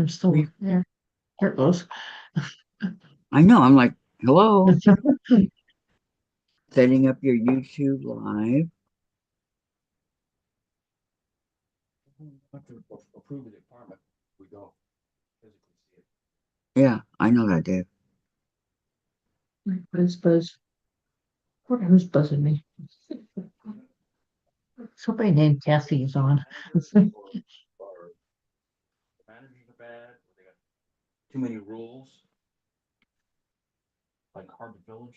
I'm still there. There it goes. I know. I'm like, hello, setting up your YouTube live. Have to approve of the apartment. We go physically see it. Yeah, I know that, Dave. Buzz. Who's buzzing me? Somebody named Kathy is on. Or the managers are bad, or they got too many rules, like Harbor Village.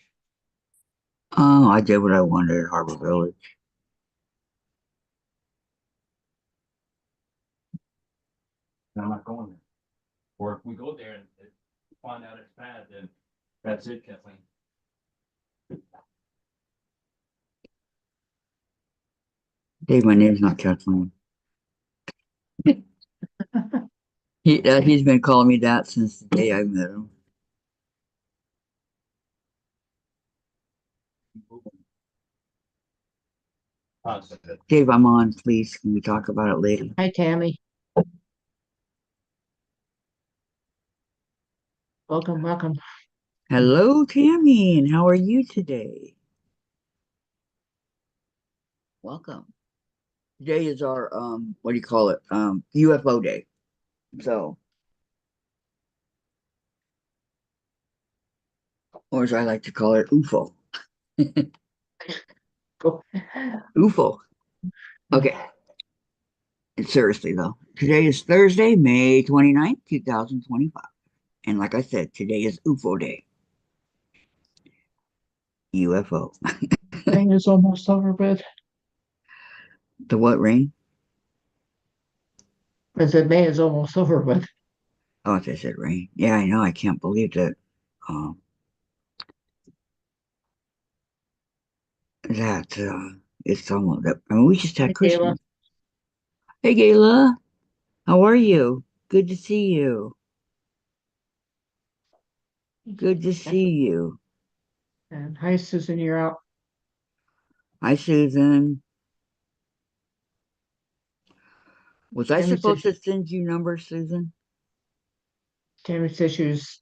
Oh, I did what I wanted at Harbor Village. And I'm not going there. Or if we go there and find out it's bad, then that's it, Kathleen. Dave, my name's not Kathleen. He's been calling me that since the day I met him. Dave, I'm on. Please, can we talk about it later? Hi, Tammy. Welcome, welcome. Hello, Tammy, and how are you today? Welcome. Today is our what do you call it? UFO day. So, or as I like to call it, UFO. Go. UFO. Okay. And seriously though, today is Thursday, May 29th, 2025. And like I said, today is UFO day. UFO. Thing is almost over with. The what rain? I said May is almost over with. Oh, I said rain. Yeah, I know. I can't believe that. Um, that it's almost that. I mean, we just had Hey, Kayla. Christmas. Hey, Gayla, how are you? Good to see you. Good to see you. And hi, Susan, you're out. Hi, Susan. Was I Tammy said supposed to send you numbers, Susan? Tammy said she was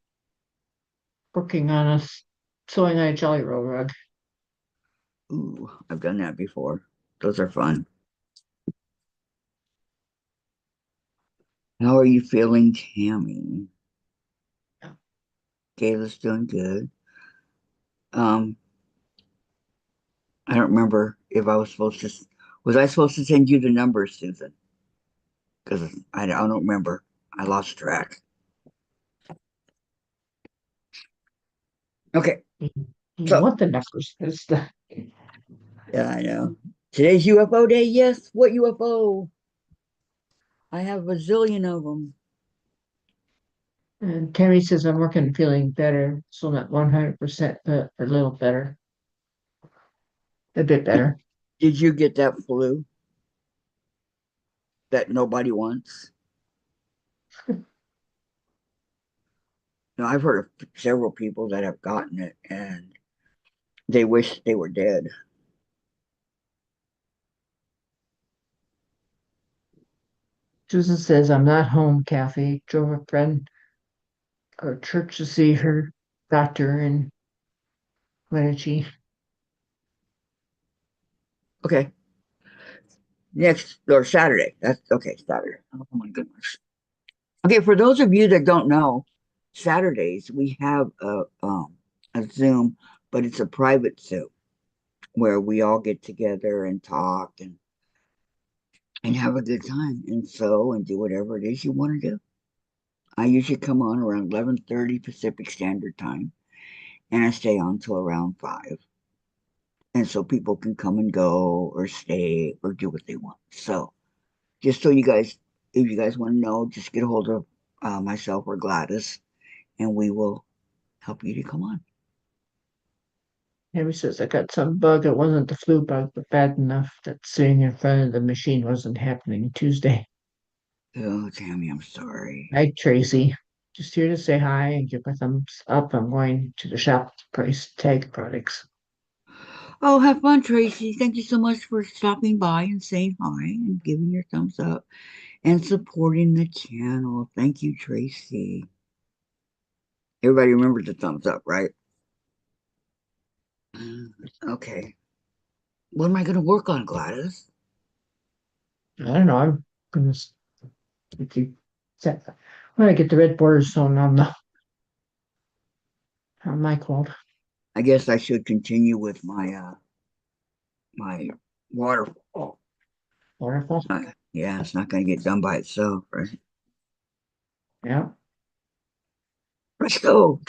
working on us sewing on a Jolly Roll rug. Ooh, I've done that before. Those are fun. How are you feeling, Tammy? Gayla's doing good. Um, I don't remember if I was supposed to. Was I supposed to send you the numbers, Susan? Because I don't remember. I lost track. Okay, You so want the numbers? It's the yeah, I know. Today's UFO day. Yes, what UFO? I have a zillion of them. and Tammy says I'm working feeling better. Still not 100%, but a little better. A bit better. Did you get that flu that nobody wants? No, I've heard of several people that have gotten it and they wish they were dead. Susan says I'm not home, Kathy. Drove a friend or church to see her doctor in Wenatchee. Okay, next or Saturday. That's okay, Saturday. Oh my goodness. Okay, for those of you that don't know, Saturdays we have a Zoom, but it's a private Zoom where we all get together and talk and have a good time and sew and do whatever it is you want to do. I usually come on around 11:30 Pacific Standard Time and I stay on till around 5. And so people can come and go or stay or do what they want. So just so you guys, if you guys want to know, just get a hold of myself or Gladys and we will help you to come on. Tammy says I got some bug. It wasn't the flu bug, but bad enough that sitting in front of the machine wasn't happening Tuesday. Oh, Tammy, I'm sorry. Hi, Tracy. Just here to say hi and give my thumbs up. I'm going to the shop to price tag products. Oh, have fun, Tracy. Thank you so much for stopping by and saying hi and giving your thumbs up. and supporting the channel. Thank you, Tracy. Everybody remembers the thumbs up, right? Okay. What am I going to work on, Gladys? I don't know. I'm gonna keep set. I'm gonna get the red borders sewn on my quilt. I guess I should continue with my waterfall. Waterfall. Yeah, it's not going to get done by itself, right? Yeah. Let's go.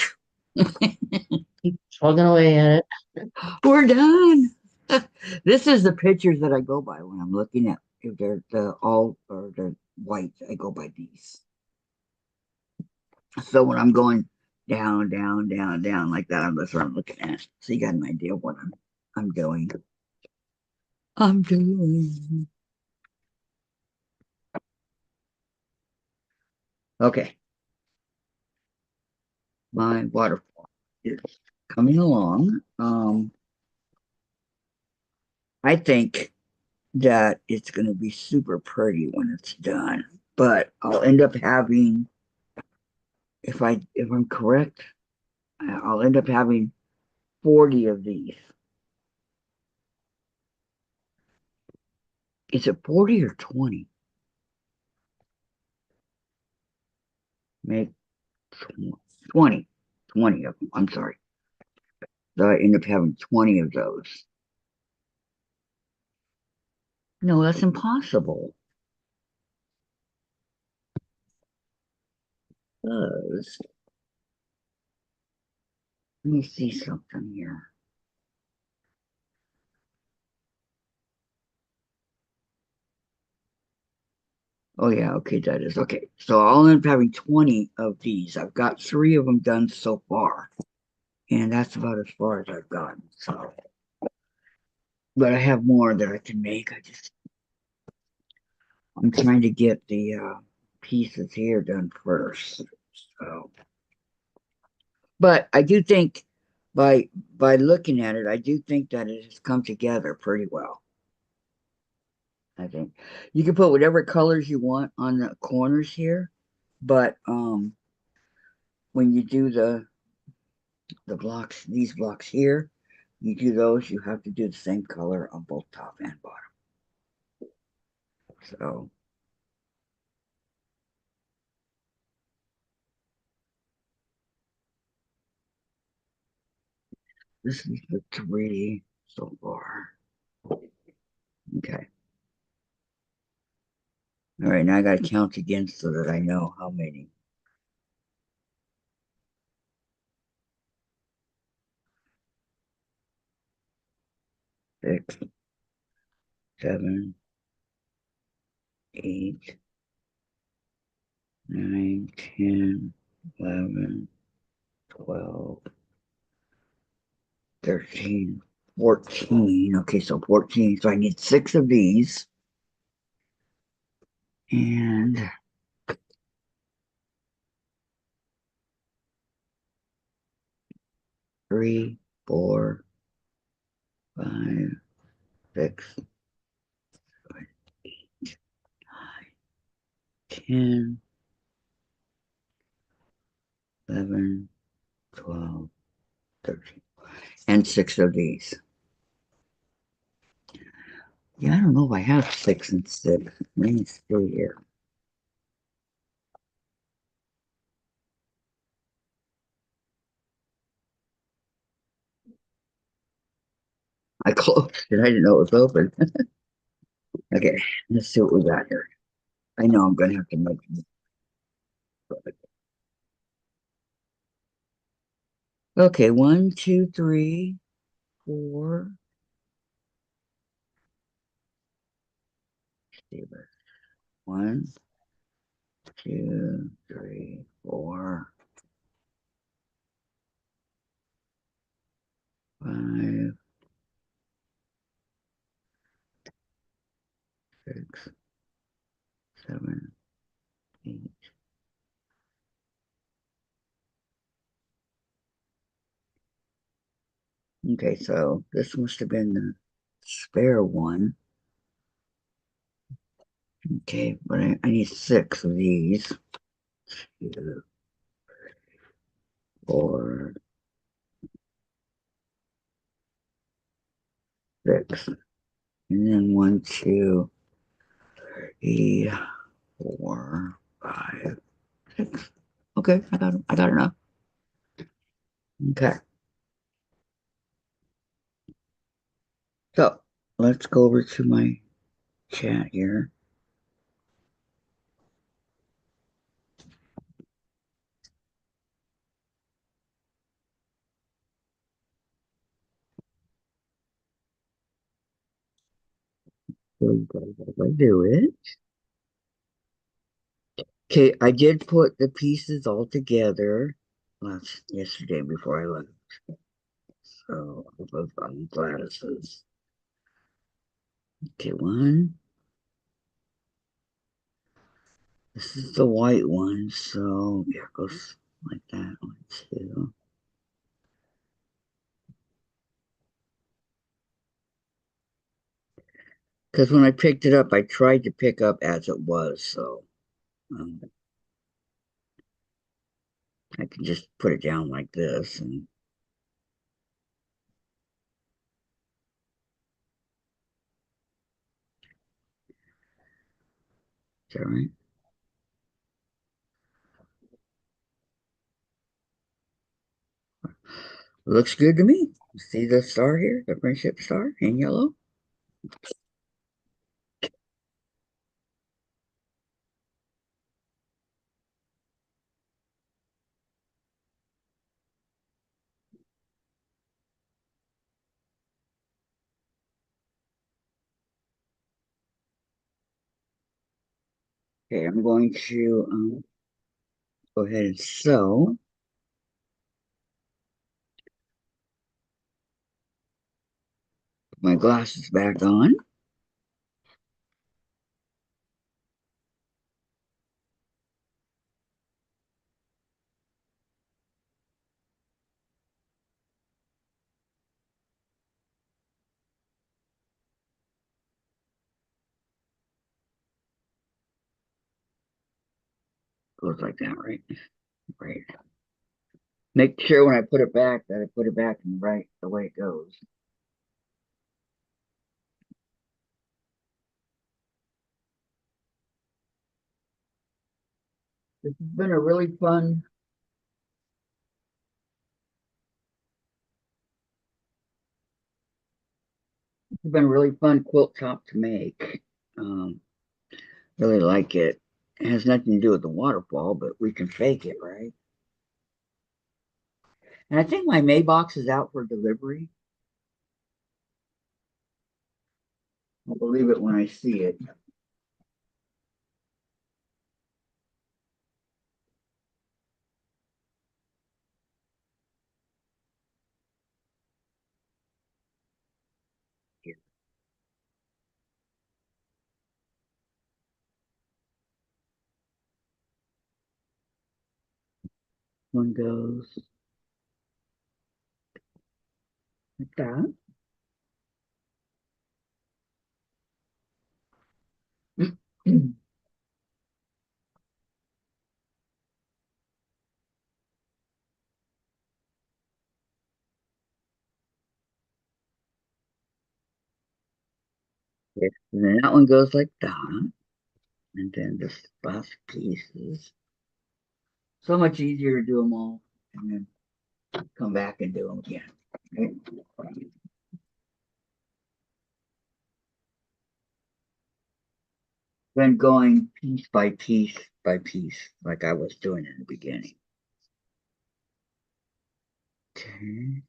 Keep plugging away at it. We're done. This is the pictures that I go by when I'm looking at if they're the all or the white. I go by these. So when I'm going down, down, down, down like that, that's what I'm looking at. So you got an idea of what I'm doing. I'm doing. Okay, my waterfall is coming along. I think that it's going to be super pretty when it's done, but I'll end up having, if I'm correct, I'll end up having 40 of these. Is it 40 or 20? Maybe 20. 20 of them. I'm sorry. So I end up having 20 of those. No, that's impossible. Because, let me see something here. Oh, yeah, okay, that is okay. So I'll end up having 20 of these. I've got 3 of them done so far. And that's about as far as I've gotten. So, but I have more that I can make. I'm trying to get the pieces here done first. So, but I do think by looking at it, I do think that it has come together pretty well. I think you can put whatever colors you want on the corners here, but when you do the blocks, these blocks here, you do those, you have to do the same color on both top and bottom. So this is the 3 so far. Okay. All right, now I got to count again so that I know how many. 6, 7, 8, 9, 10, 11, 12, 13, 14. Okay, so 14. So I need 6 of these. And 3, 4, 5, 6, 7, 8, 9, 10, 11, 12, 13. And 6 of these. Yeah, I don't know if I have 6 and 6. Let me see here. I closed it. I didn't know it was open. Okay, let's see what we got here. I know I'm gonna have to make it. Okay, 1, 2, 3, 4. See, 1, 2, 3, 4, 5, 6, 7, 8. Okay, so this must have been the spare one. Okay, but I need 6 of these. 2, 4, 6. And then 1, 2, 3, 4, 5, 6. Okay, I got enough. Okay. So let's go over to my chat here. So you guys gotta do it. Okay, I did put the pieces all together yesterday before I left. So of Gladys's. Okay, one. This is the white one, so here it goes like that. 1, 2. Because when I picked it up, I tried to pick up as it was, so um, I can just put it down like this, and is that right? Looks good to me. See the star here, the friendship star in yellow. Okay, I'm going to go ahead and sew. Put my glasses back on. Goes like that, right? Right. Make sure when I put it back that I put it back in the way it goes. This has been a really fun. It's been a really fun quilt top to make. Um, really like it. It has nothing to do with the waterfall, but we can fake it, right? And I think my May box is out for delivery. I'll believe it when I see it. Here one goes like that. Yes, and then that one goes like that. And then this last piece is so much easier to do them all and then come back and do them again. Okay? Then going piece by piece, like I was doing in the beginning. Okay.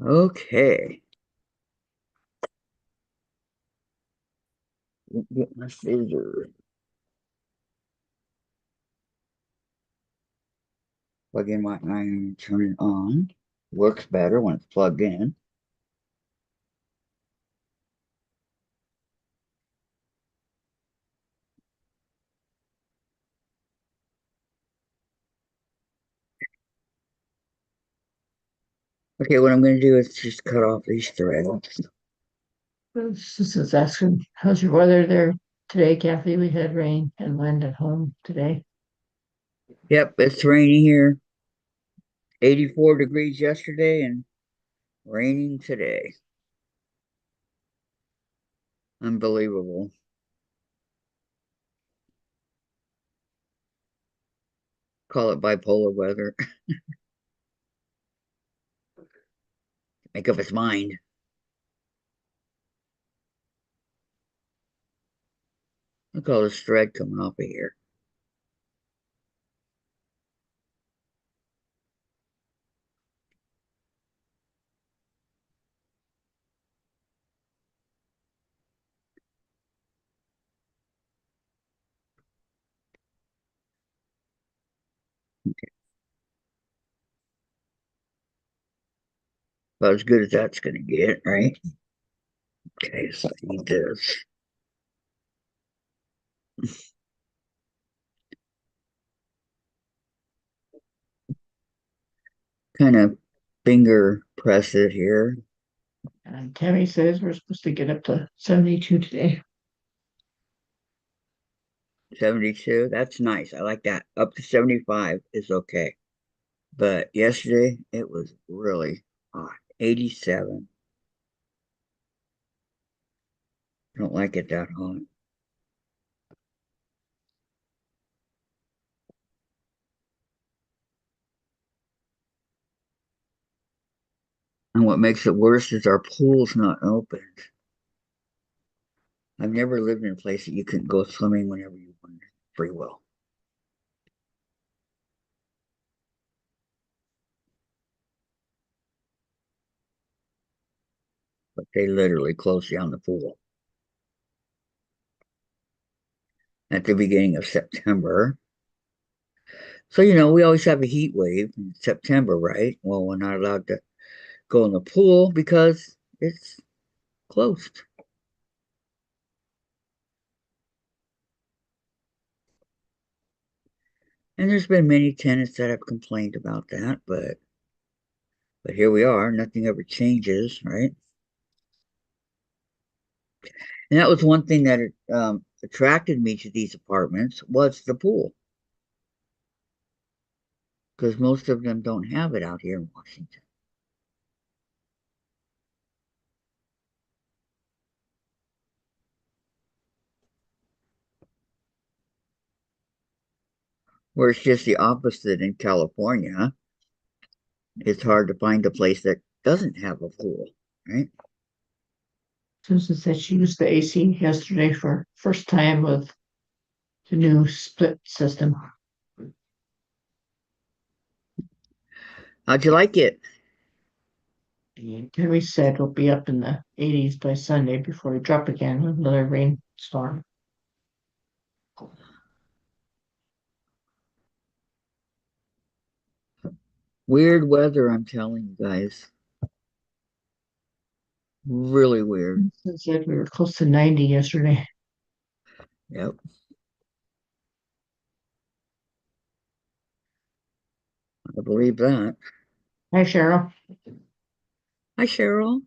Okay. Get my scissors. Plug in my iron, turn it on. Works better when it's plugged in. Okay, what I'm going to do is just cut off these threads. This is asking, how's your weather there today, Kathy? We had rain and wind at home today. Yep, it's rainy here. 84 degrees yesterday and raining today. Unbelievable. Call it bipolar weather. Make up its mind. Look at all this thread coming off of here. About as good as that's going to get, right? Okay, so I need this. Kind of finger press it here. And Tammy says we're supposed to get up to 72 today. 72. That's nice. I like that. Up to 75 is okay. But yesterday it was really hot. 87. I don't like it that hot. And what makes it worse is our pool's not open. I've never lived in a place that you can go swimming whenever you want, free will. But they literally closed down the pool at the beginning of September. So, we always have a heat wave in September, right? Well, we're not allowed to go in the pool because it's closed. And there's been many tenants that have complained about that, but here we are. Nothing ever changes, right? And that was one thing that attracted me to these apartments was the pool, because most of them don't have it out here in Washington. Where it's just the opposite in California. It's hard to find a place that doesn't have a pool, right? Susan said she used the AC yesterday for first time with the new split system. How'd you like it? And Tammy said we'll be up in the 80s by Sunday before we drop again with another rainstorm. Weird weather, I'm telling you guys. Really weird. Susan said we were close to 90 yesterday. Yep, I believe that. Hi, Cheryl. Hi, Cheryl.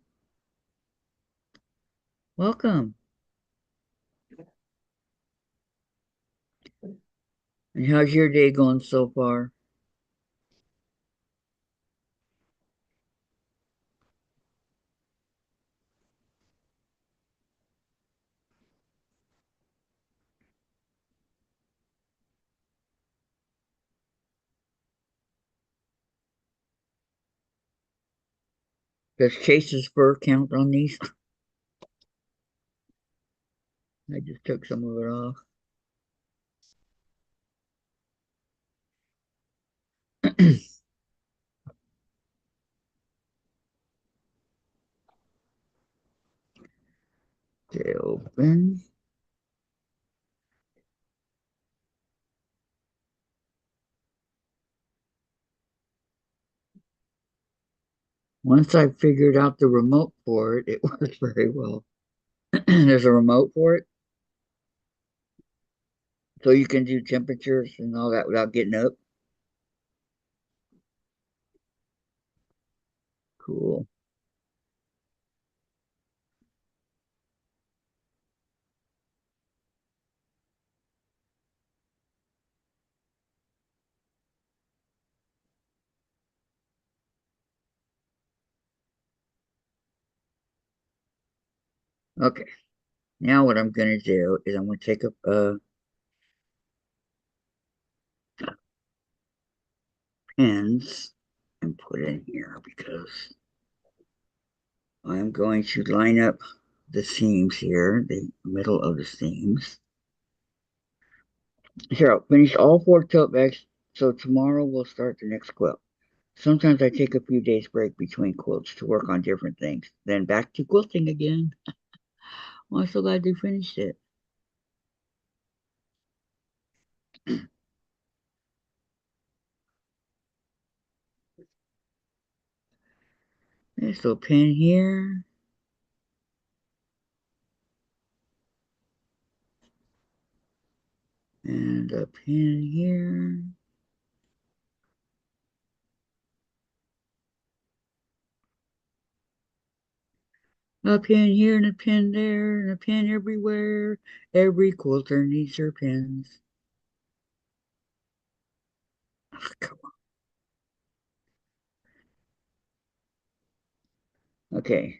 Welcome. And how's your day going so far? Does Chase's fur count on these? I just took some of it off. Okay, open. Once I figured out the remote for it, it works very well. There's a remote for it, so you can do temperatures and all that without getting up. Cool. Okay. Now what I'm gonna do is I'm gonna take up pins and put in here because I'm going to line up the seams here, the middle of the seams. Here, I'll finish all 4 tote bags, so tomorrow we'll start the next quilt. Sometimes I take a few days break between quilts to work on different things. Then back to quilting again. Well, I'm so glad you finished it. There's a pin here and a pin here. A pin here and a pin there and a pin everywhere. Every quilter needs her pins. Oh, come on. Okay.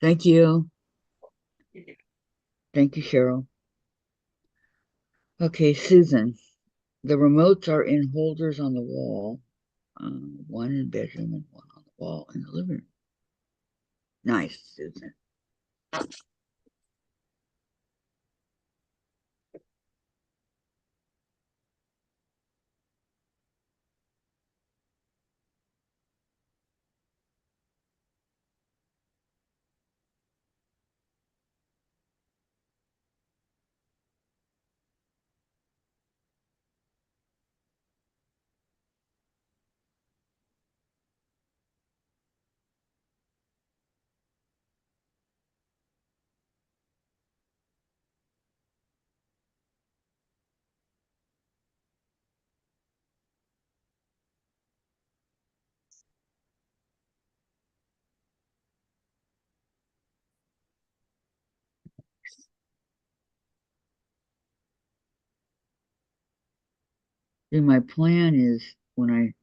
Thank you. Thank you, Cheryl. Okay, Susan. The remotes are in holders on the wall. One in the bedroom and one on the wall in the living room. Nice, Susan. And my plan is when I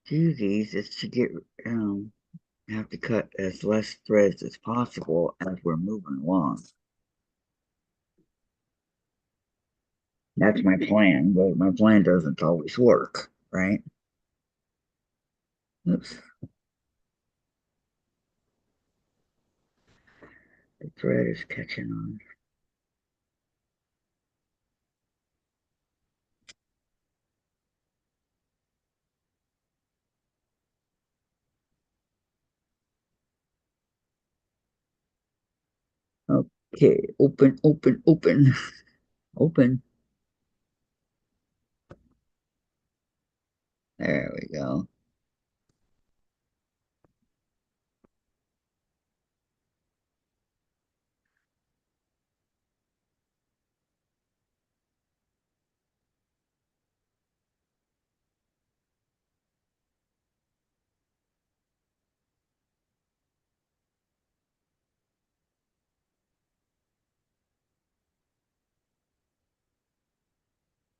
do these is to get have to cut as less threads as possible as we're moving along. That's my plan, but my plan doesn't always work, right? Oops, the thread is catching on. Okay, open, open, open, open. There we go.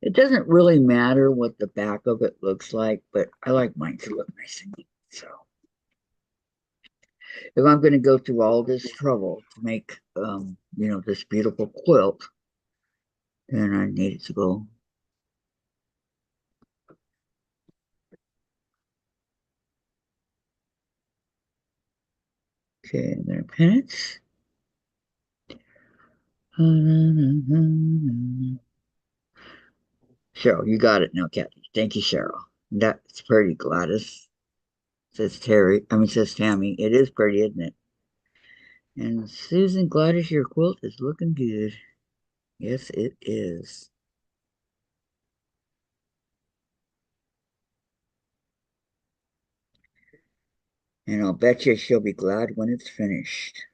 It doesn't really matter what the back of it looks like, but I like mine to look nice and neat. So if I'm going to go through all this trouble to make, this beautiful quilt, then I need it to go. Okay, and then pin it. Cheryl, you got it now, Kathy. Thank you, Cheryl. That's pretty, Gladys. Says Terry. I mean, says Tammy. It is pretty, isn't it? And Susan, Gladys, your quilt is looking good. Yes, it is. And I'll bet you she'll be glad when it's finished.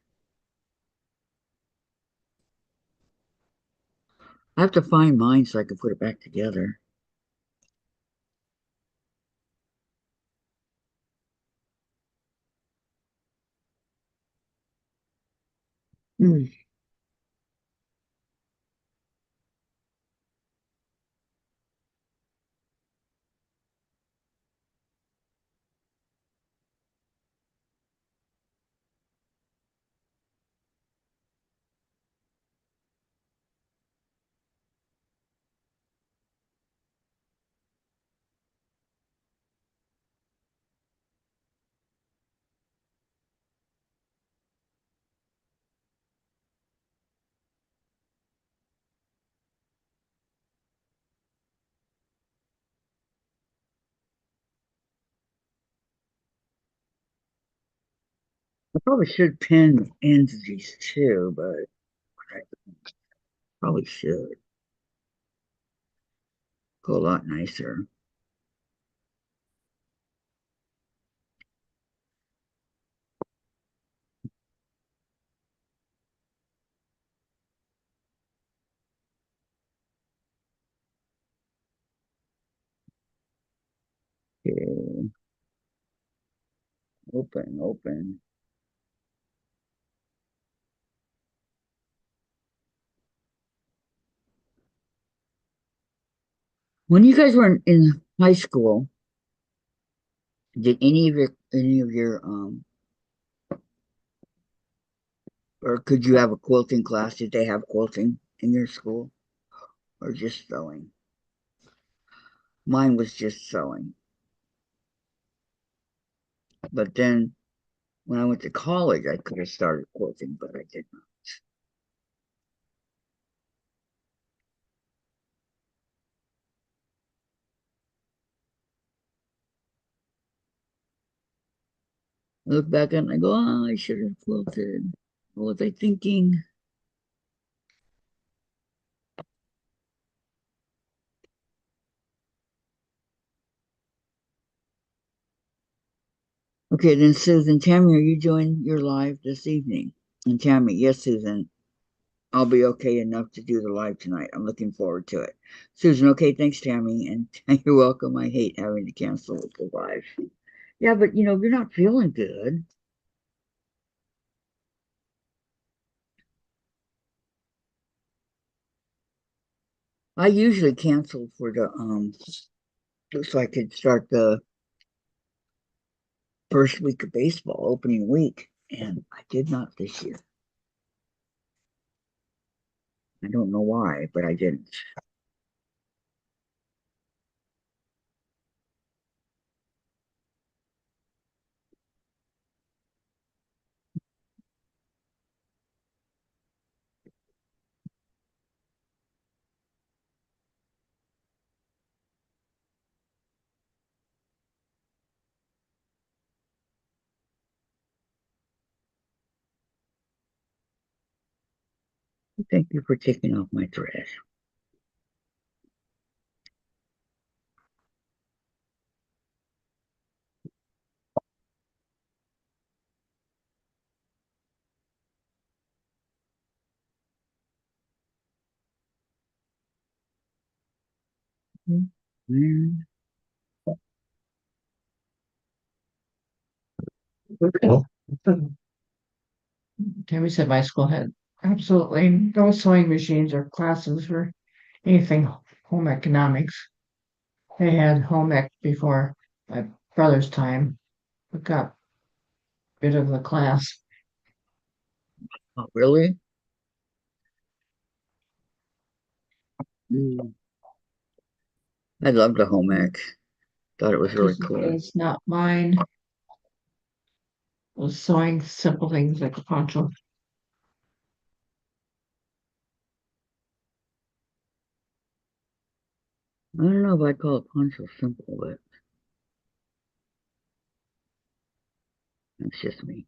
I have to find mine so I can put it back together. Hmm. I probably should pin ends of these too, but I probably should. Go a lot nicer. Okay. Open, open. When you guys were in high school, did any of your or could you have a quilting class? Did they have quilting in your school or just sewing? Mine was just sewing. But then when I went to college, I could have started quilting, but I did not. I look back and I go, oh, I should have quilted. What was I thinking? Okay, then Susan, Tammy, are you joining your live this evening? And Tammy, yes, Susan, I'll be okay enough to do the live tonight. I'm looking forward to it. Susan, okay, thanks, Tammy, and you're welcome. I hate having to cancel the live. Yeah, but you're not feeling good. I usually cancel for the so I could start the first week of baseball, opening week, and I did not this year. I don't know why, but I didn't. Thank you for taking off my dress. Mm. Tammy said my school had absolutely no sewing machines or classes for anything home economics. They had home ec before my brother's time, but got rid of the class. Oh, really? Mm. I loved the home ec. Thought it was really Because cool. it's not mine. Was sewing simple things like a poncho. I don't know if I'd call it poncho simple, but that's just me.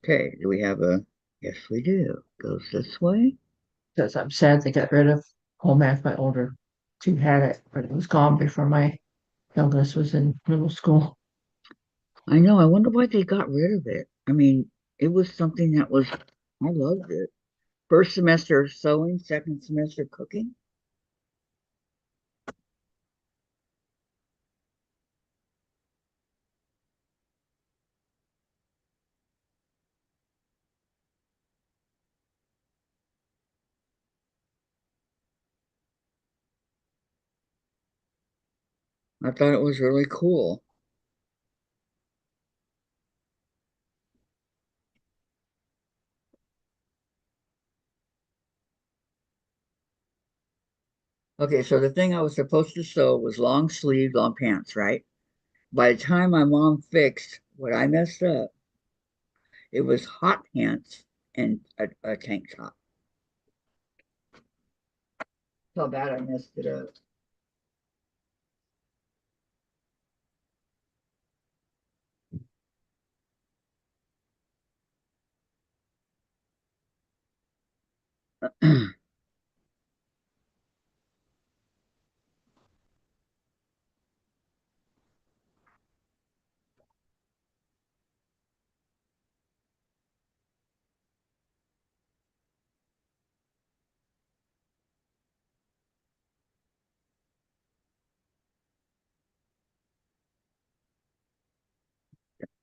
Okay, do we have a, yes, we do. Goes this way. Says I'm sad they got rid of home ec. My older two had it, but it was gone before my youngest was in middle school. I know, I wonder why they got rid of it. I mean, it was something that was, I loved it. First semester sewing, second semester cooking. I thought it was really cool. Okay, so the thing I was supposed to sew was long sleeve, long pants, right? By the time my mom fixed what I messed up, it was hot pants and a tank top. So bad I messed it up.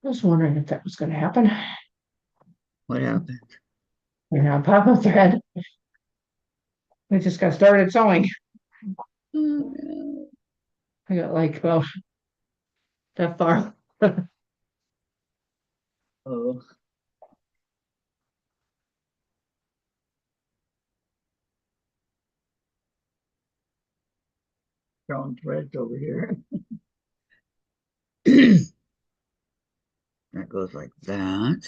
I was wondering if that was going to happen. What happened? You know, Papa thread. We just got started sewing. Oh, no. I got like about that far. Oh, throwing threads over here. That goes like that.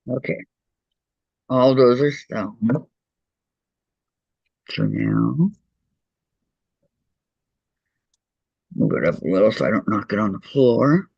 Okay, all those are sewn. So now move it up a little so I don't knock it on the floor.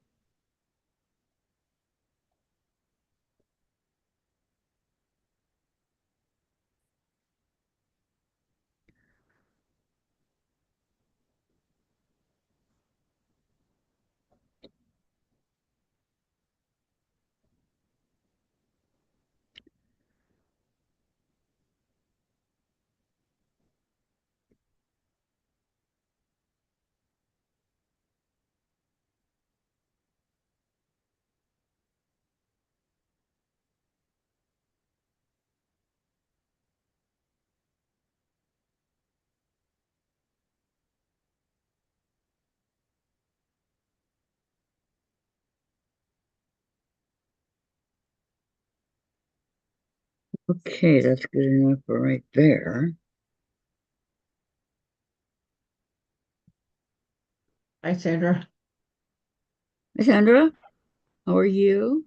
Okay, that's good enough for right there. Hi, Sandra. Hey, Sandra, how are you?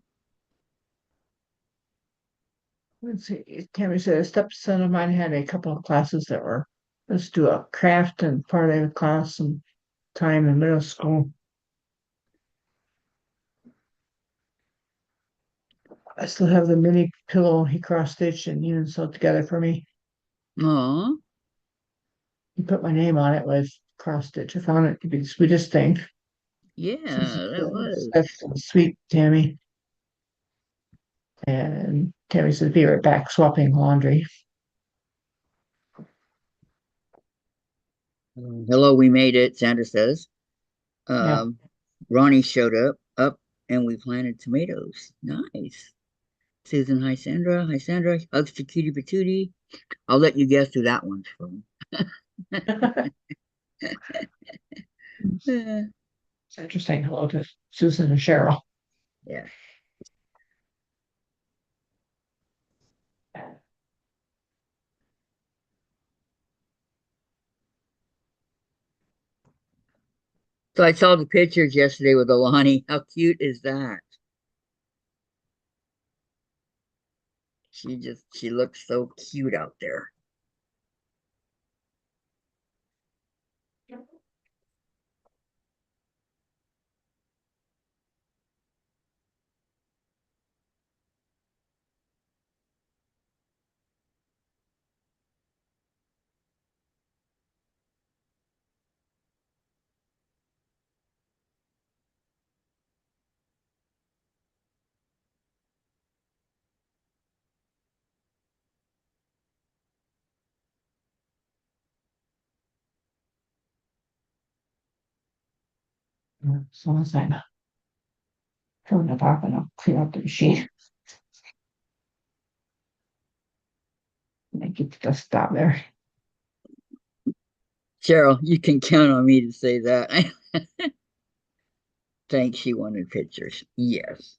Let's see. Tammy said a stepson of mine had a couple of classes that were, let's do a craft and part of the class some time in middle school. I still have the mini pillow he cross stitched and even sewed together for me. Aw, He put my name on it with cross stitch. I found it to be the sweetest thing. yeah, that was. That's so sweet, Tammy. And Tammy said, be right back, swapping laundry. Hello, we made it, Sandra says. Yeah. Um, Ronnie showed up and we planted tomatoes. Nice. Susan, hi Sandra. Hi Sandra. Hugs to Cutie Patootie. I'll let you guess who that one's from. It's interesting. Hello to Susan and Cheryl. Yeah. So I saw the pictures yesterday with Alani. How cute is that? She looks so cute out there. Someone's saying, turn the top and I'll clean up the machine. And get the dust out there. Cheryl, you can count on me to say that. Thanks, she wanted pictures. Yes.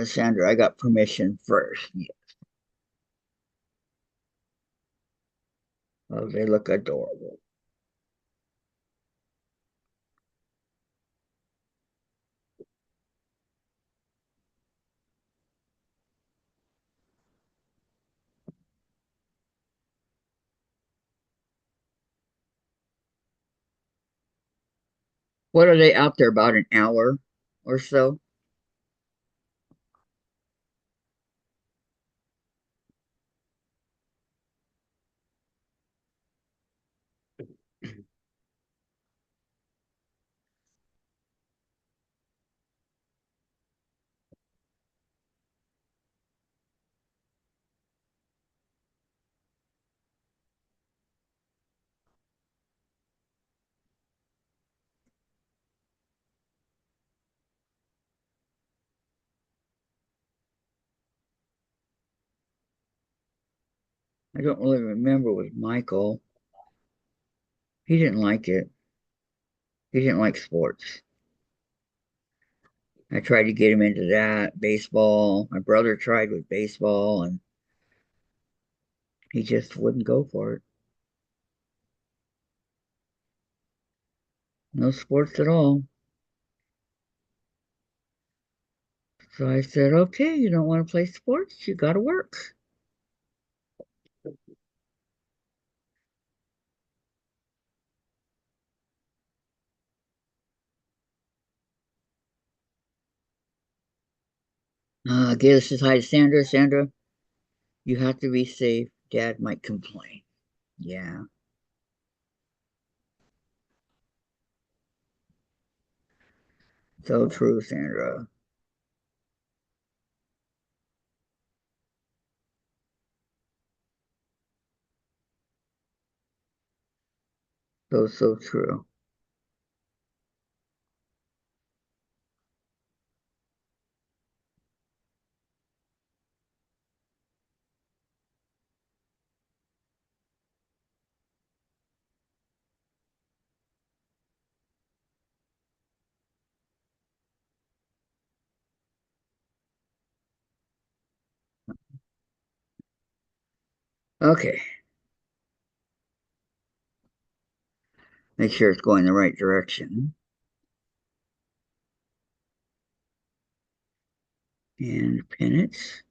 Sandra, I got permission first. Yeah. Oh, they look adorable. What are they out there about an hour or so? I don't really remember with Michael. He didn't like it. He didn't like sports. I tried to get him into that, baseball. My brother tried with baseball and he just wouldn't go for it. No sports at all. So I said, okay, you don't want to play sports? You got to work. Gail says hi to Sandra. Sandra, you have to be safe. Dad might complain. Yeah, so true, Sandra. So true. Okay, make sure it's going the right direction. And pin it.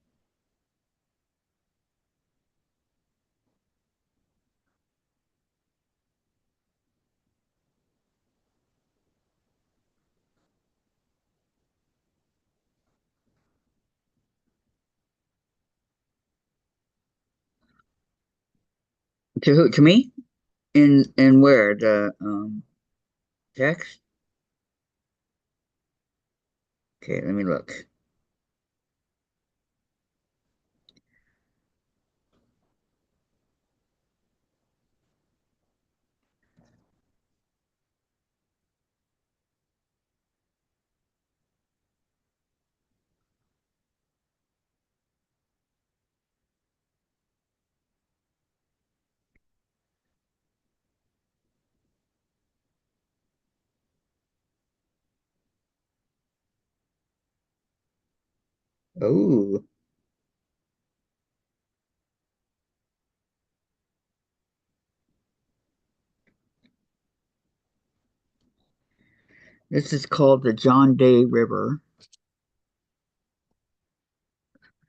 To who? To me? In where? The text? Okay, let me look. Oh, this is called the John Day River.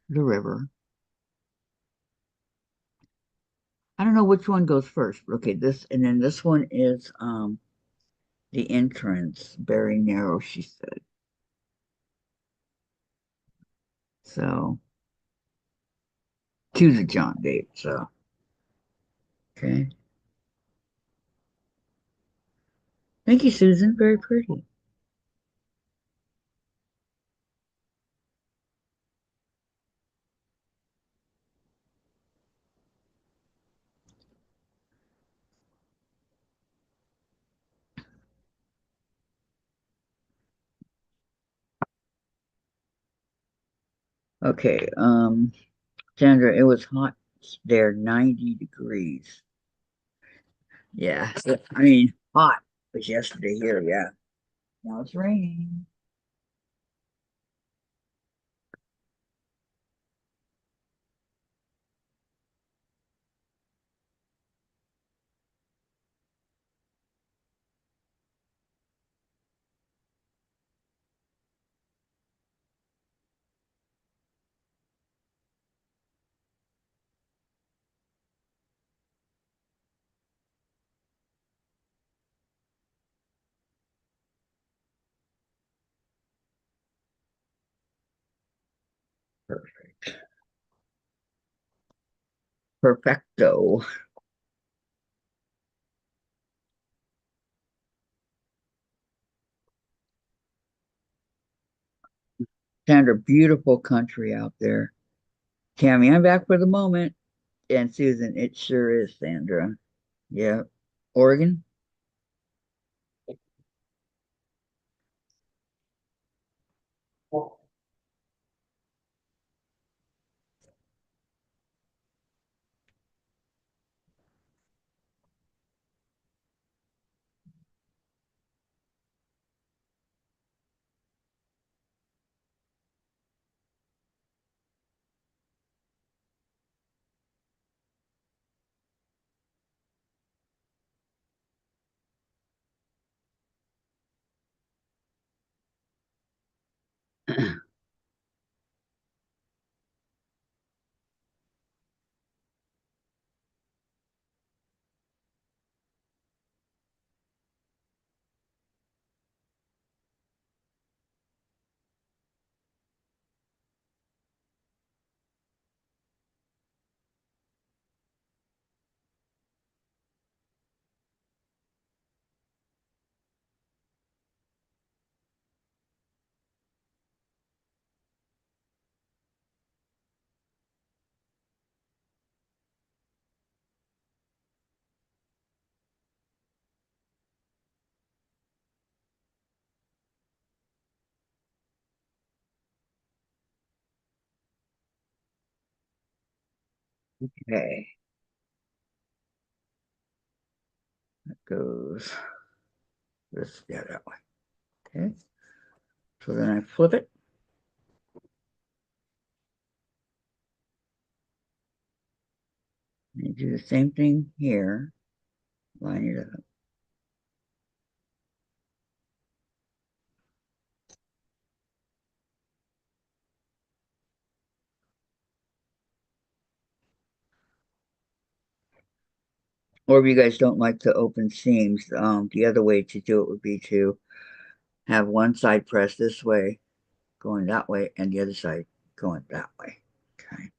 The river. I don't know which one goes first. Okay, this and then this one is the entrance, very narrow, she said. So to the John Day. So okay. Thank you, Susan. Very pretty. Okay, Sandra, it was hot there, 90 degrees. Yeah. I mean hot was yesterday here, yeah. Now it's raining. Perfect. Perfecto. Sandra, beautiful country out there. Tammy, I'm back for the moment. And Susan, it sure is, Sandra. Yeah. Oregon? Okay. That goes this, yeah, that way. Okay. So then I flip it. And do the same thing here. Line it up. Or if you guys don't like to open seams, the other way to do it would be to have one side pressed this way, going that way, and the other side going that way. Okay.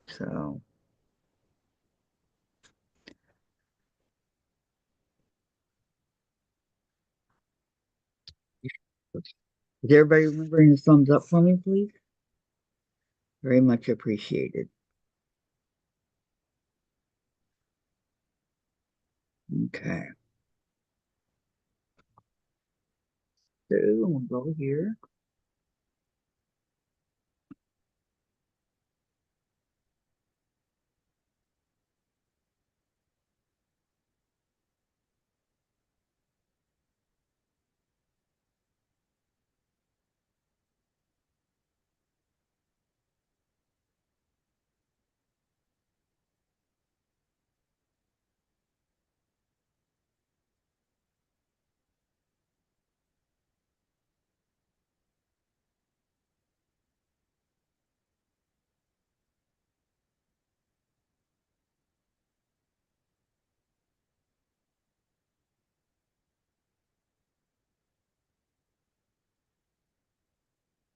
So Is everybody remembering the thumbs up for me, please? Very much appreciated. Okay. So we'll go here.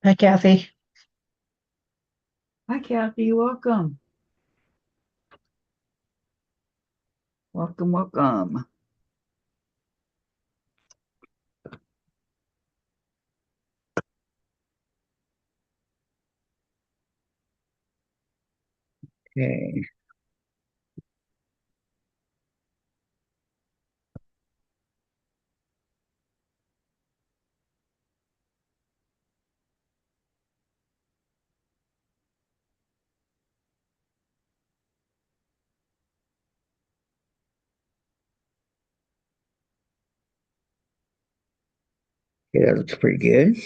Hi, Kathy. Hi, Kathy. Welcome. Welcome, welcome. Okay. Okay, that looks pretty good.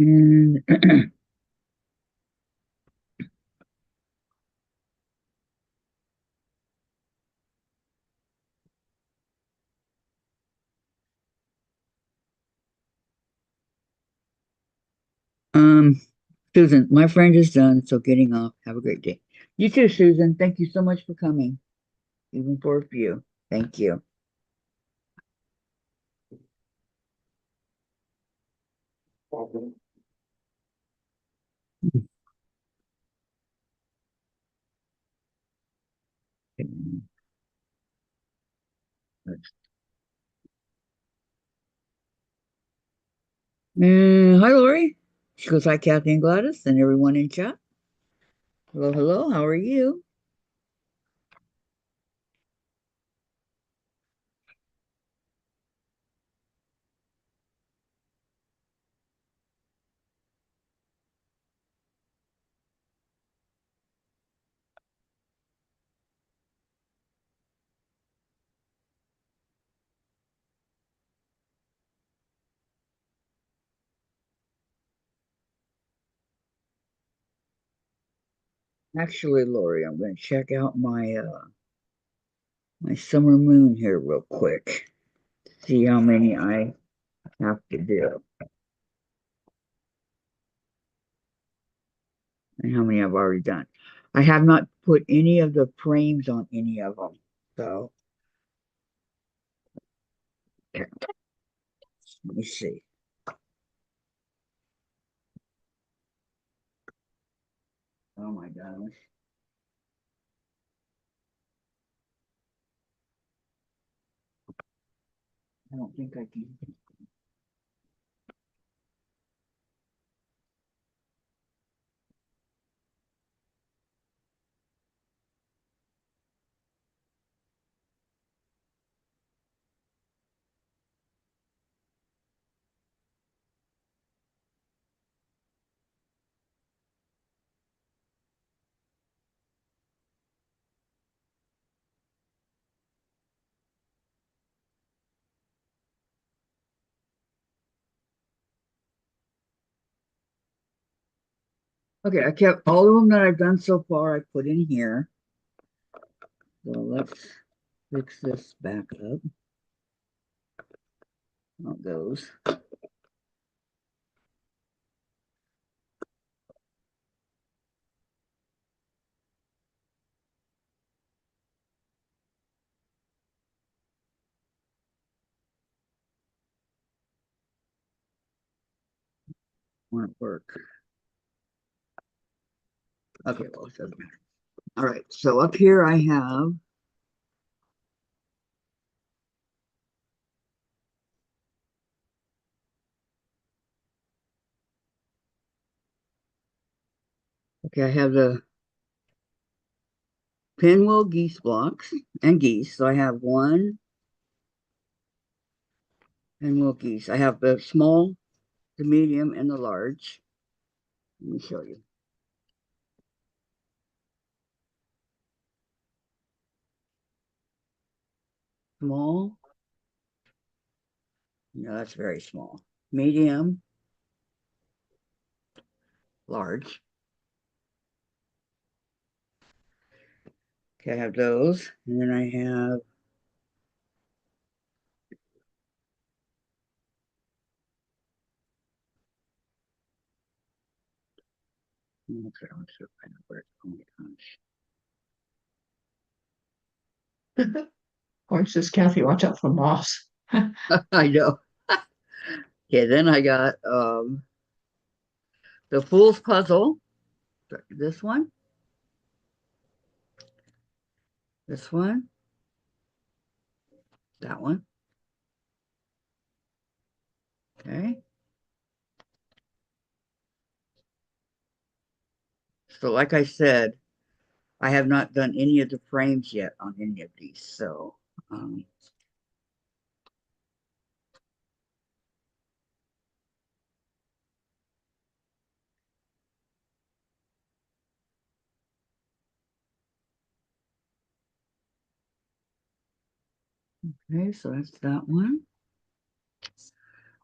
And um, Susan, my friend is done, so getting off. Have a great day. You too, Susan. Thank you so much for coming, even for a few. Thank you. Hi, Lori. She goes, hi, Kathy and Gladys, and everyone in chat. Hello, hello. How are you? Actually, Lori, I'm going to check out my summer moon here real quick. See how many I have to do and how many I've already done. I have not put any of the frames on any of them. So here, let me see. Oh my gosh. I don't think I can. Okay, I kept all of them that I've done so far, I put in here. So let's fix this back up. How it goes. won't work. Okay, well, it doesn't matter. All right, so up here I have okay, I have the pinwheel geese blocks and geese. So I have one pinwheel geese. I have the small, the medium, and the large. Let me show you. Small. No, that's very small. Medium, large. Okay, I have those. And then I have okay, let's see if I know where it's going. Or it's just Kathy, watch out for moths. I know. Okay, then I got the Fool's Puzzle. This one, this one, that one. Okay. So like I said, I have not done any of the frames yet on any of these. So um, okay, so that's that one.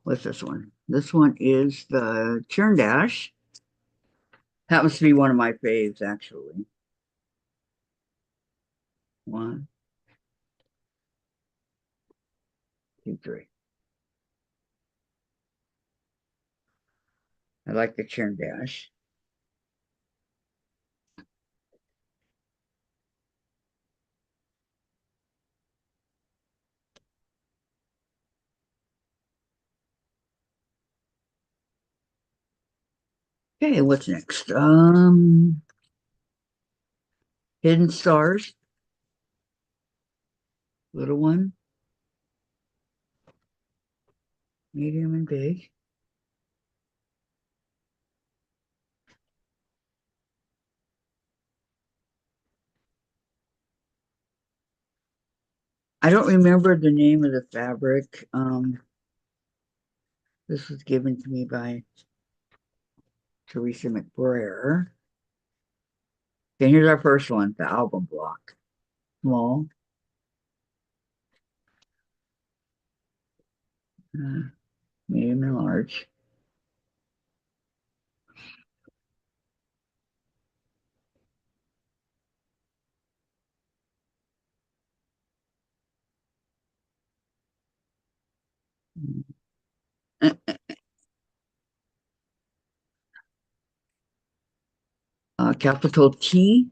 What's this one? This one is the Churn Dash. Happens to be one of my faves, actually. One, two, three. I like the Churn Dash. Okay, what's next? Hidden Stars. Little one, medium, and big. I don't remember the name of the fabric. This was given to me by Teresa McBrayer. Okay, here's our first one, the album block. Small, medium, and large. Capital T,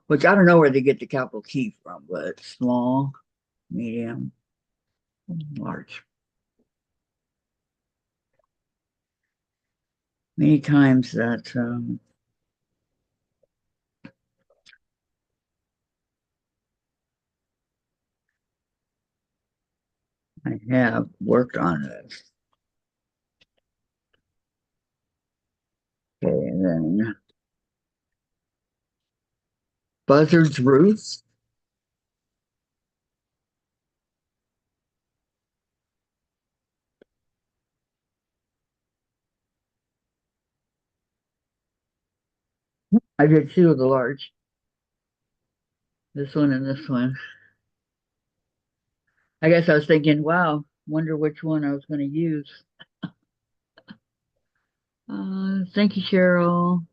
which I don't know where they get the capital T from, but small, medium, large. Many times that I have worked on this. Okay, and then Buzzard's Roost. I did two of the large. This one and this one. I guess I was thinking, wow, wonder which one I was going to use. Thank you, Cheryl.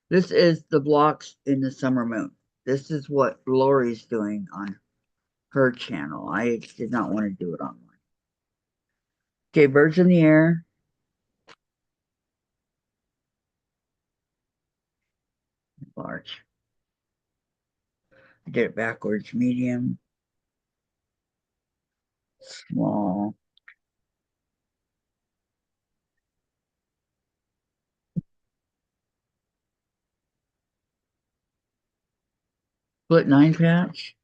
This is the blocks in the summer moon. This is what Lori's doing on her channel. I did not want to do it online. Okay, birds in the air. Large. I did it backwards. Medium, small. Split 9 patch.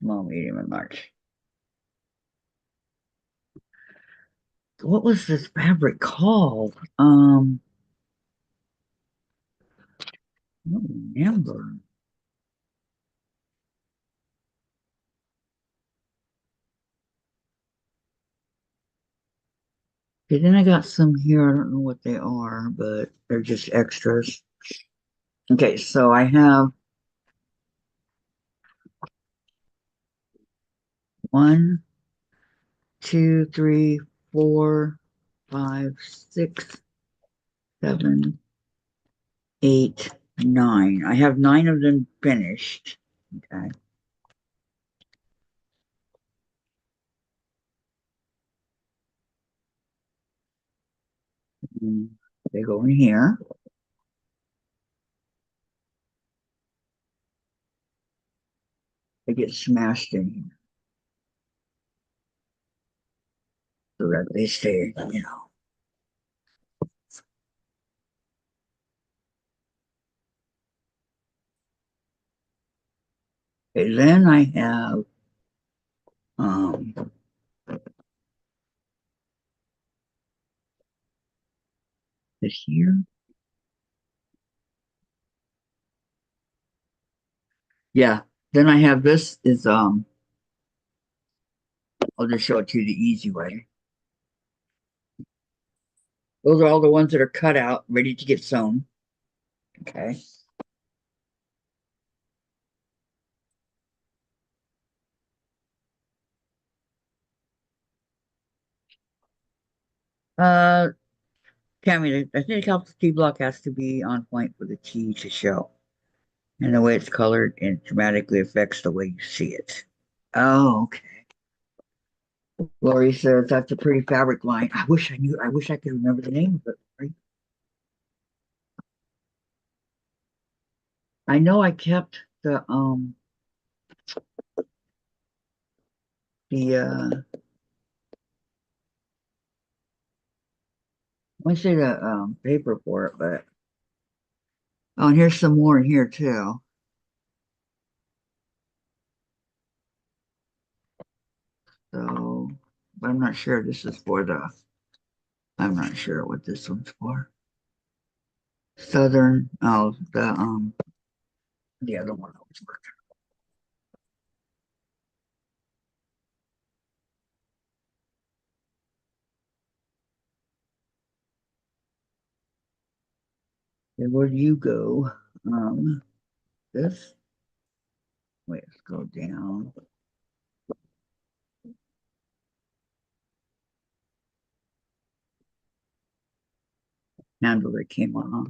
Small, medium, and large. What was this fabric called? I don't remember. Okay, then I got some here. I don't know what they are, but they're just extras. Okay, so I have 1, 2, 3, 4, 5, 6, 7, 8, 9. I have 9 of them finished. Okay. And they go in here. They get smashed in here so that they stay. Okay, then I have um this here. Yeah. Then I have this is I'll just show it to you the easy way. Those are all the ones that are cut out, ready to get sewn. Okay. Uh, Tammy, I think the T block has to be on point for the T to show. And the way it's colored, it dramatically affects the way you see it. Oh, okay. Lori says that's a pretty fabric line. I wish I could remember the name of it. Right? I know I kept the I want to say the paper for it, but oh, and here's some more in here too. So, but I'm not sure this is for the, I'm not sure what this one's for. Southern, oh, the other one I was working. Okay, where do you go? This, wait, let's go down. Handle that came off.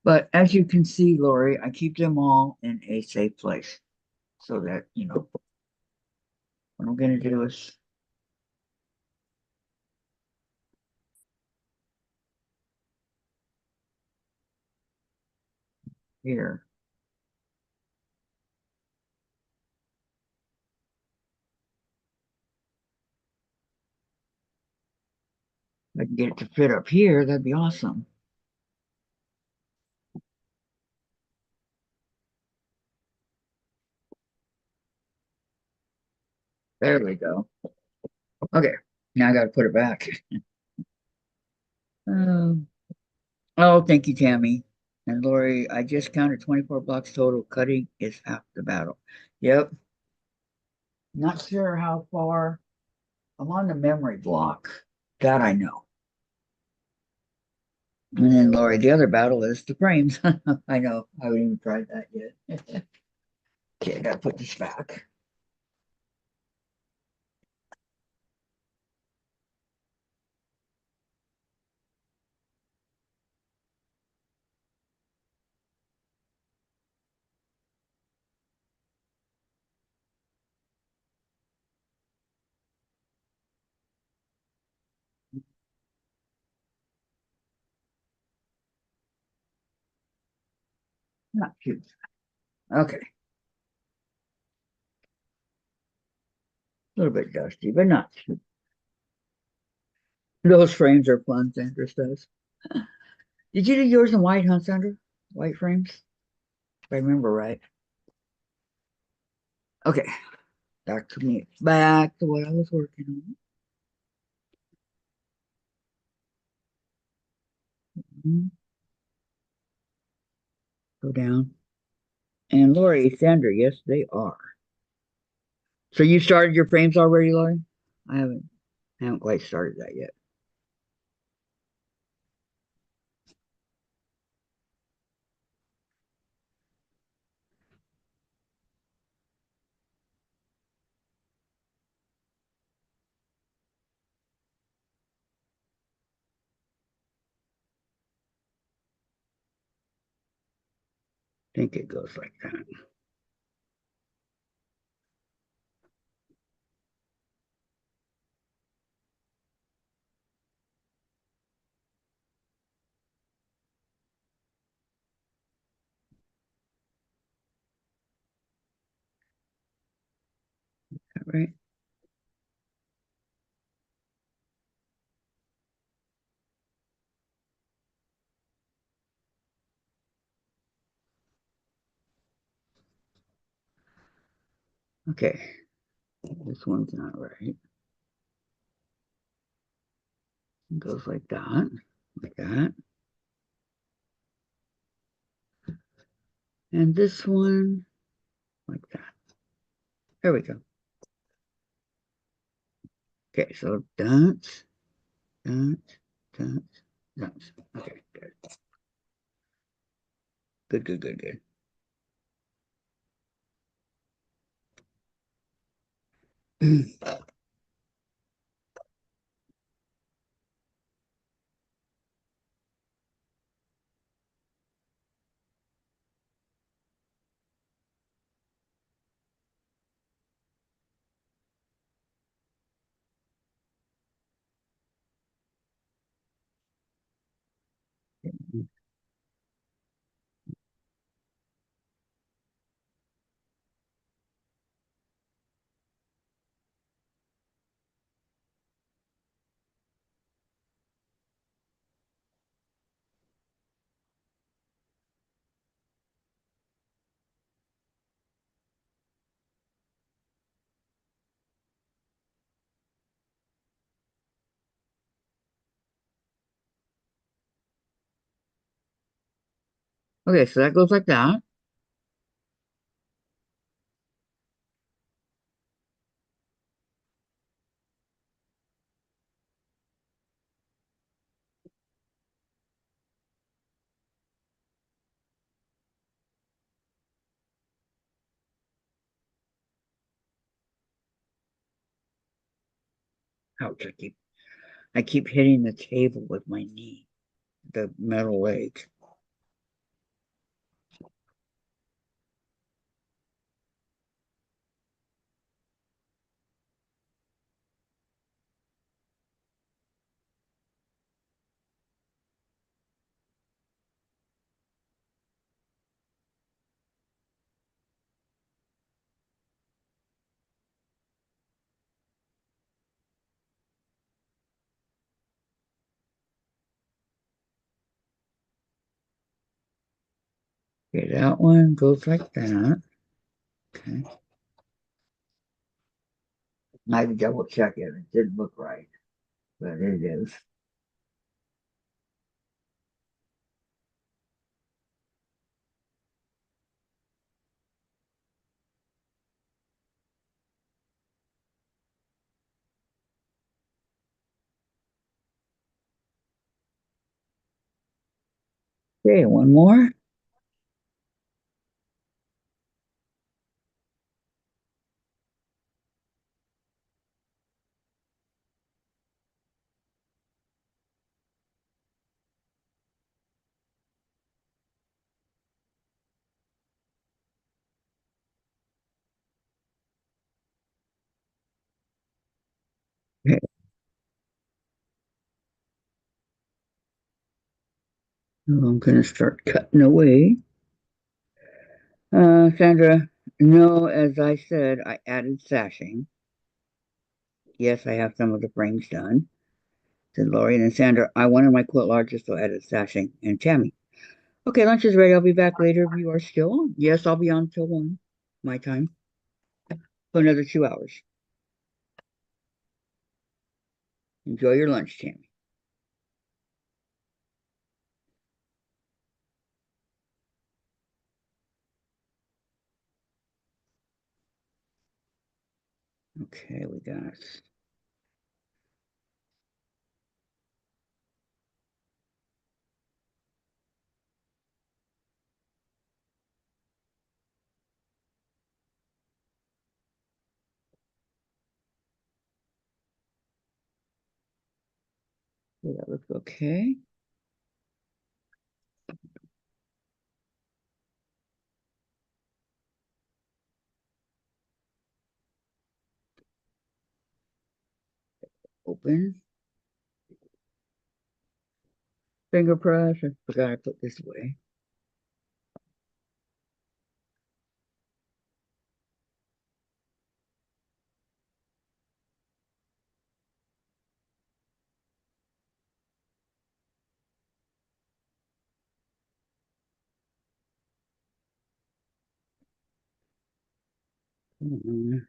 But as you can see, Lori, I keep them all in a safe place so that, what I'm going to do is here. If I can get it to fit up here, that'd be awesome. There we go. Okay, now I got to put it back. Um, oh, thank you, Tammy. And Lori, I just counted 24 blocks total. Cutting is half the battle. Yep. Not sure how far. I'm on the memory block. That I know. And then Lori, the other battle is the frames. I know. I haven't even tried that yet. Okay, I gotta put this back. Not too. Okay. A little bit dusty, but not too. Those frames are fun, Sandra says. Did you do yours in white, huh, Sandra? White frames? If I remember right. Okay. Back to me. Back to what I was working on. Go down. And Lori, Sandra, yes, they are. So you started your frames already, Lori? I haven't quite started that yet. I think it goes like that. Right? Okay. This one's not right. It goes like that. Like that. And this one like that. There we go. Okay, so dance, dance, dance, dance. Okay, good. Good, good, good, good. Okay, so that goes like that. Ouch, I keep hitting the table with my knee, the metal leg. Okay, that one goes like that. Okay. I had to double check it. It didn't look right, but it is. Okay, one more. Okay. I'm going to start cutting away. Sandra, no, as I said, I added sashing. Yes, I have some of the frames done. Said Lori and Sandra, I wanted my quilt larger, so I added sashing. And Tammy, okay, lunch is ready. I'll be back later if you are still on. Yes, I'll be on till 1, my time, for another 2 hours. Enjoy your lunch, Tammy. Okay, we got that looks okay. Open. Finger press. I forgot I put this away. Mm-mm.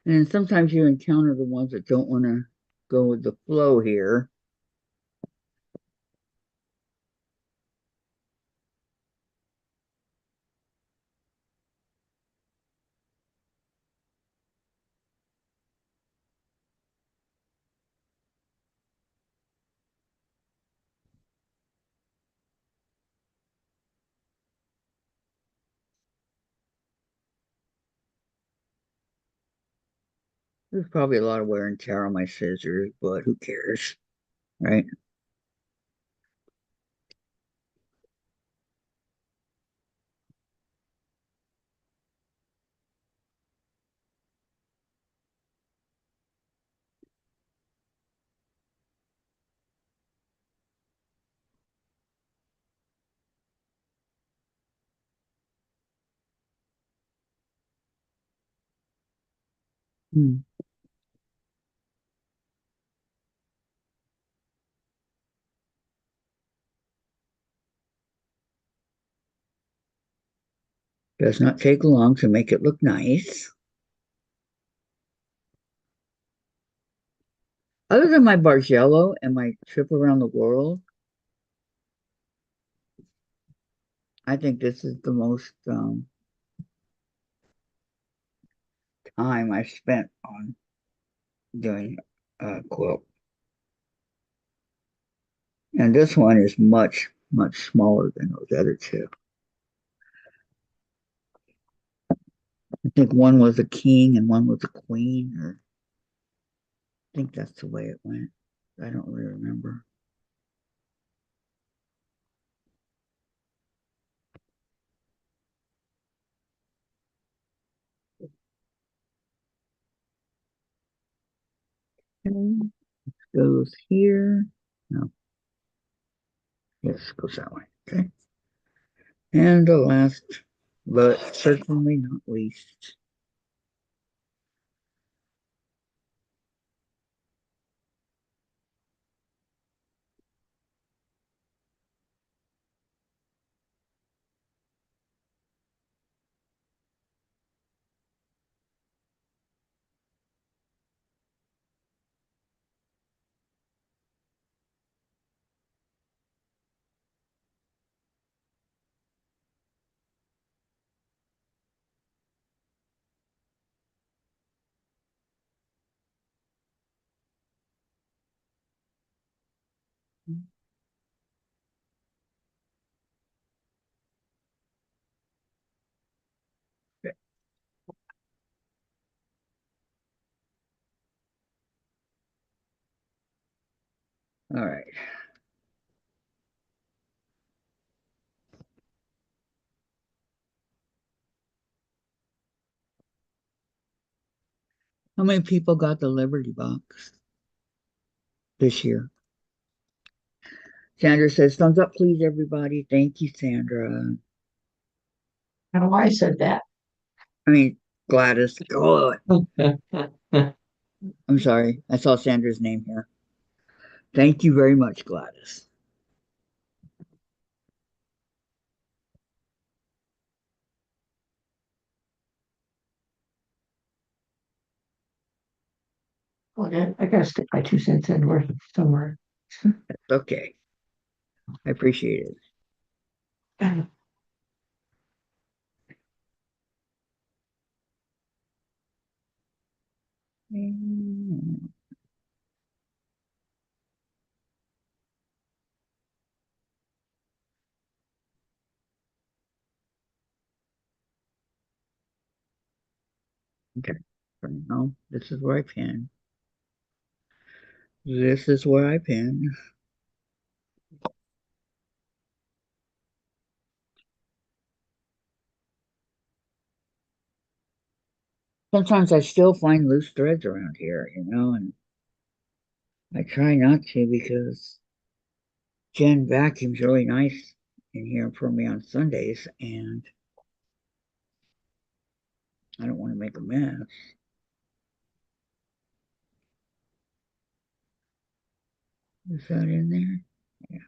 And sometimes you encounter the ones that don't want to go with the flow here. There's probably a lot of wear and tear on my scissors, but who cares, right? Hmm. Does not take long to make it look nice. Other than my Bargello and my trip around the world, I think this is the most time I spent on doing a quilt. And this one is much, much smaller than those other two. I think one was a king and one was a queen, or I think that's the way it went. I don't really remember. Okay, goes here. No, yes, goes that way. Okay. And the last, but certainly not least, okay. All right. How many people got the Liberty Box this year? Sandra says, thumbs up, please, everybody. Thank you, Sandra. How I said that. I mean, Gladys. Oh, I'm sorry. I saw Sandra's name here. Thank you very much, Gladys. Okay, I gotta stick my 2 cents in worth somewhere. Okay. I appreciate it. Mm, okay. For now, this is where I pin. This is where I pin. Sometimes I still find loose threads around here, and I try not to because Jen vacuums really nice in here for me on Sundays, and I don't want to make a mess. Is that in there? Yeah.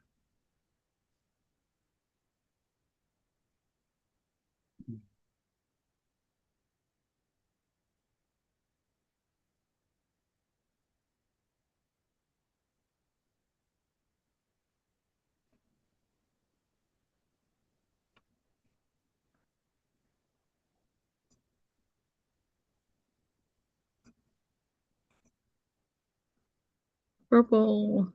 Purple.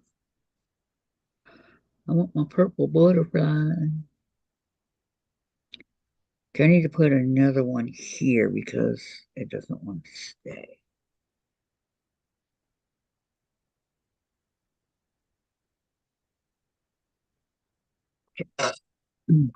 I want my purple butterfly. Okay, I need to put another one here because it doesn't want to stay. Mm.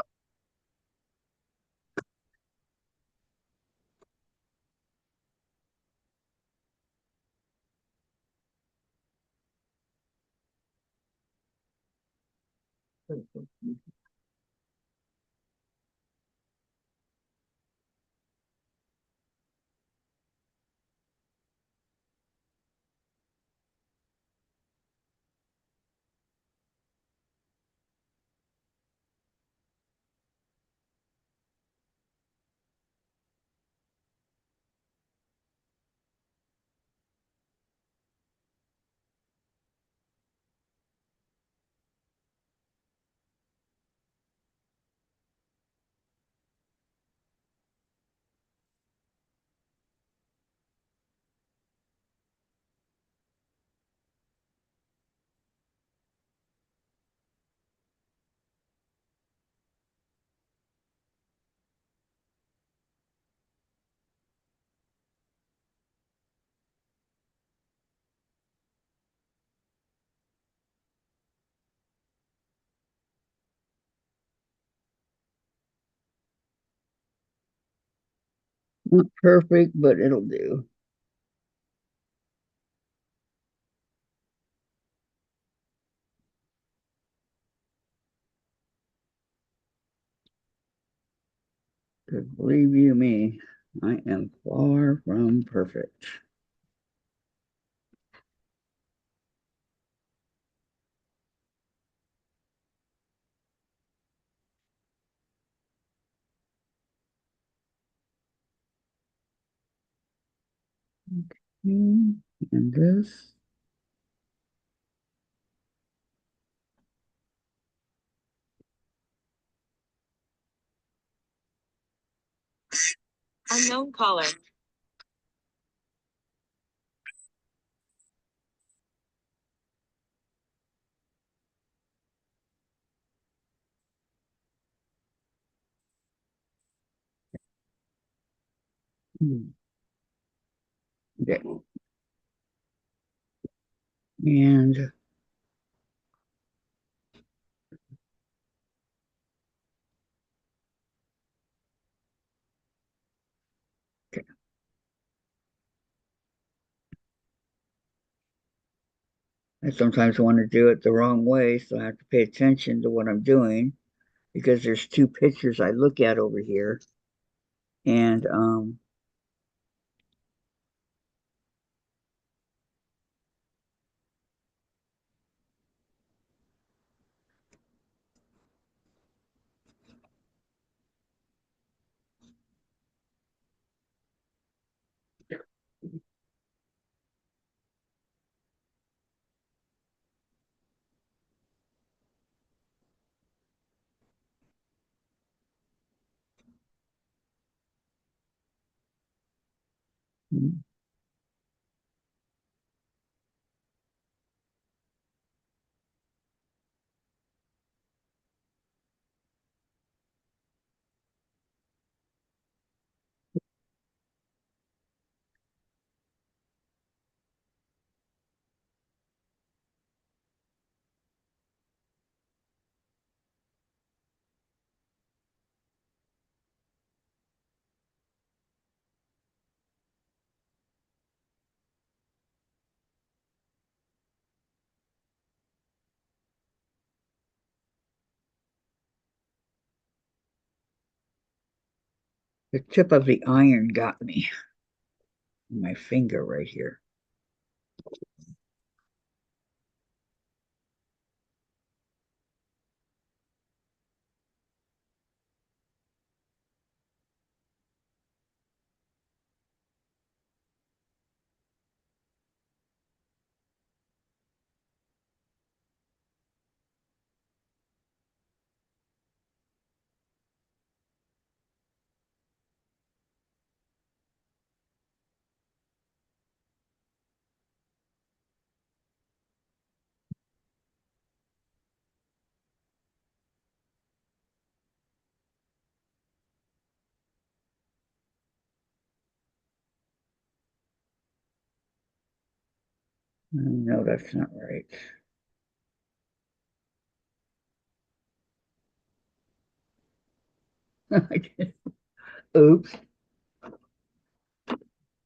Not perfect, but it'll do. Because believe you me, I am far from perfect. Okay. And this. Unknown caller. Okay. And okay. I sometimes want to do it the wrong way, so I have to pay attention to what I'm doing because there's two pictures I look at over here. And the tip of the iron got me, my finger right here. No, that's not right. Oops.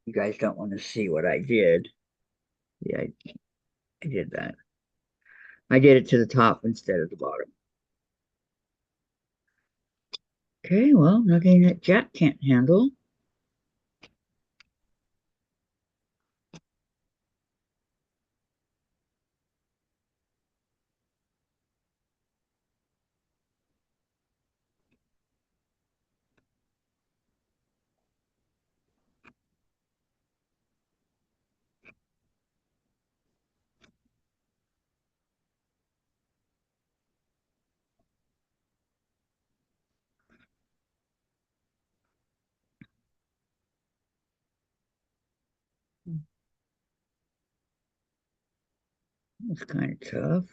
You guys don't want to see what I did. Yeah, I did that. I did it to the top instead of the bottom. Okay, well, nothing that Jack can't handle. It's kind of tough.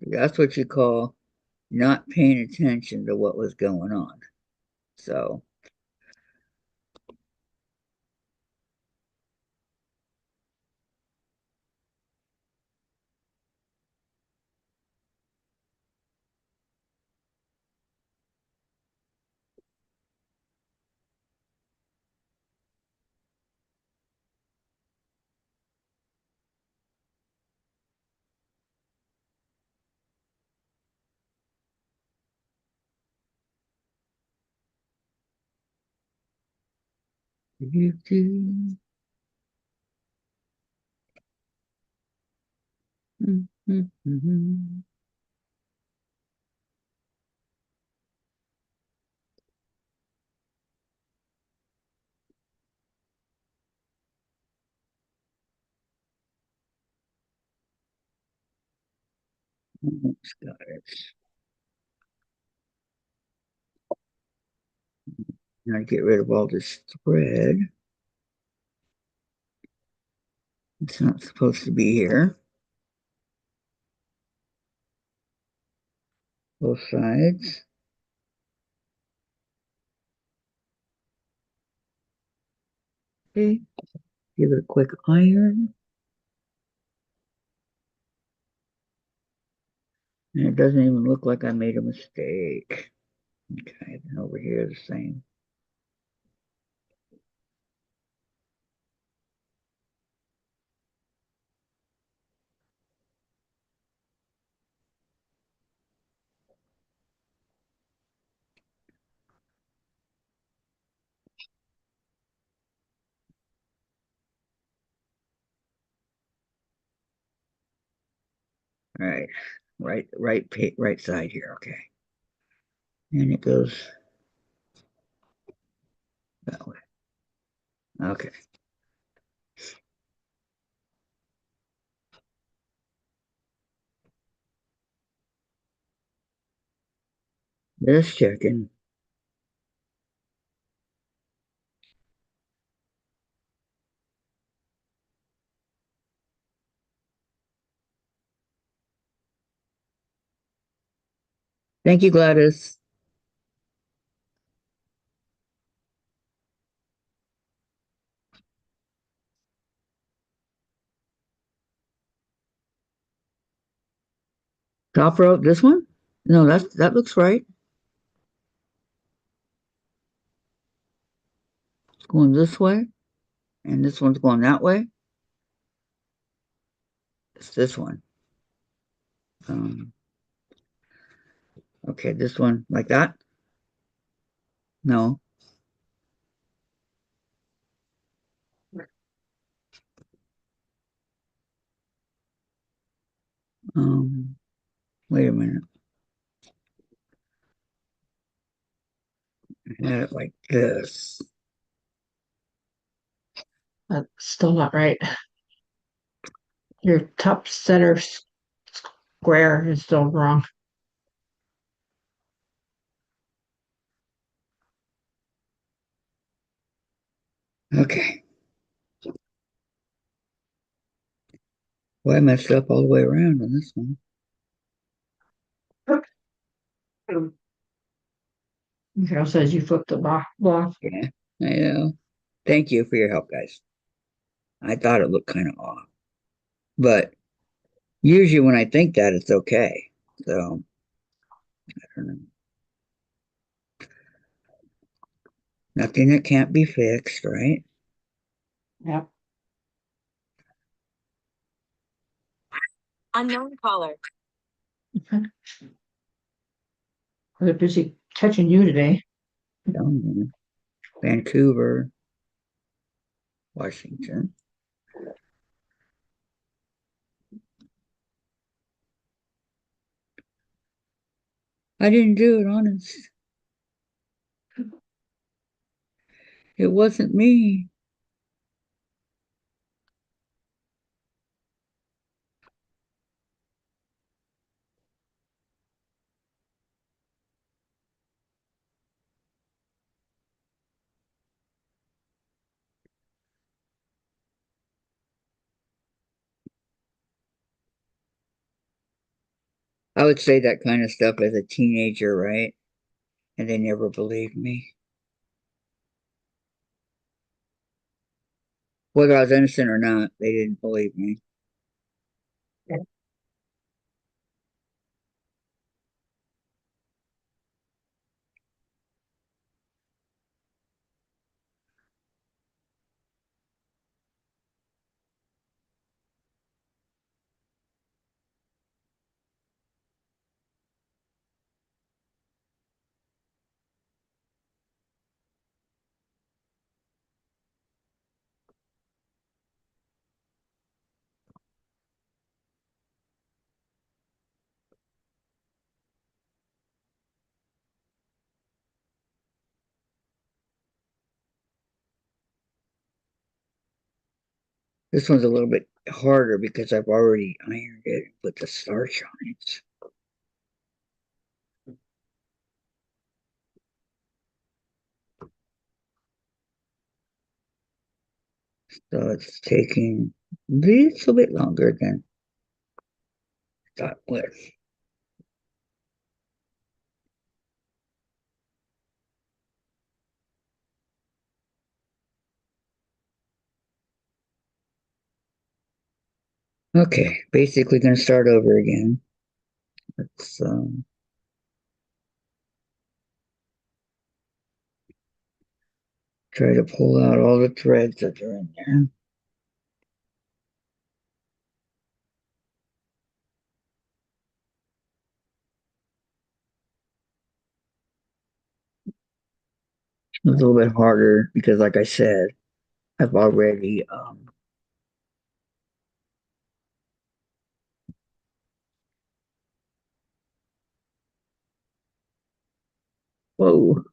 That's what you call not paying attention to what was going on. So, do-do-do. Mhm. Almost got it. Now get rid of all this thread. It's not supposed to be here. Both sides. Okay. Give it a quick iron. And it doesn't even look like I made a mistake. Okay, then over here the same. All right, right side here. Okay, and it goes that way. Okay, just checking. Thank you, Gladys. Top row, this one? No, that looks right. It's going this way, and this one's going that way. It's this one. Um, okay, this one like that. No. Wait a minute. I had it like this. That's still not right. Your top center square is still wrong. Okay. Well, I messed up all the way around on this one. Carol says you flipped the block. Yeah, I know. Thank you for your help, guys. I thought it looked kind of off, but usually when I think that, it's okay. So I don't know. Nothing that can't be fixed, right? Yep. Unknown caller. They're busy catching you today. Down there. Vancouver, Washington. I didn't do it, honest. It wasn't me. I would say that kind of stuff as a teenager, right? And they never believed me. Whether I was innocent or not, they didn't believe me. This one's a little bit harder because I've already ironed it and put the starch on it. So it's taking a little bit longer than I thought it would. Okay, basically going to start over again. Let's try to pull out all the threads that are in there. It's a little bit harder because, like I said, I've already whoa.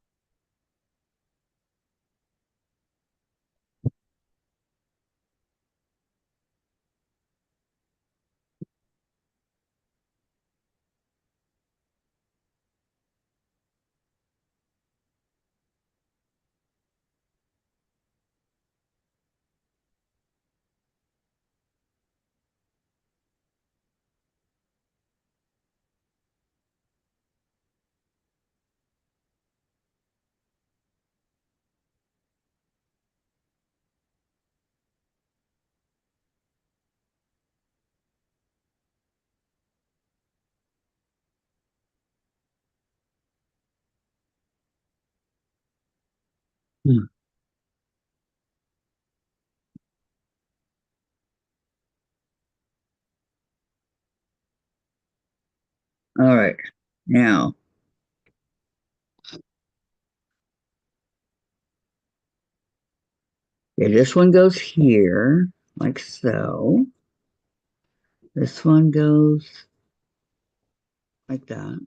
Hmm. All right. Now, yeah, this one goes here, like so. This one goes like that.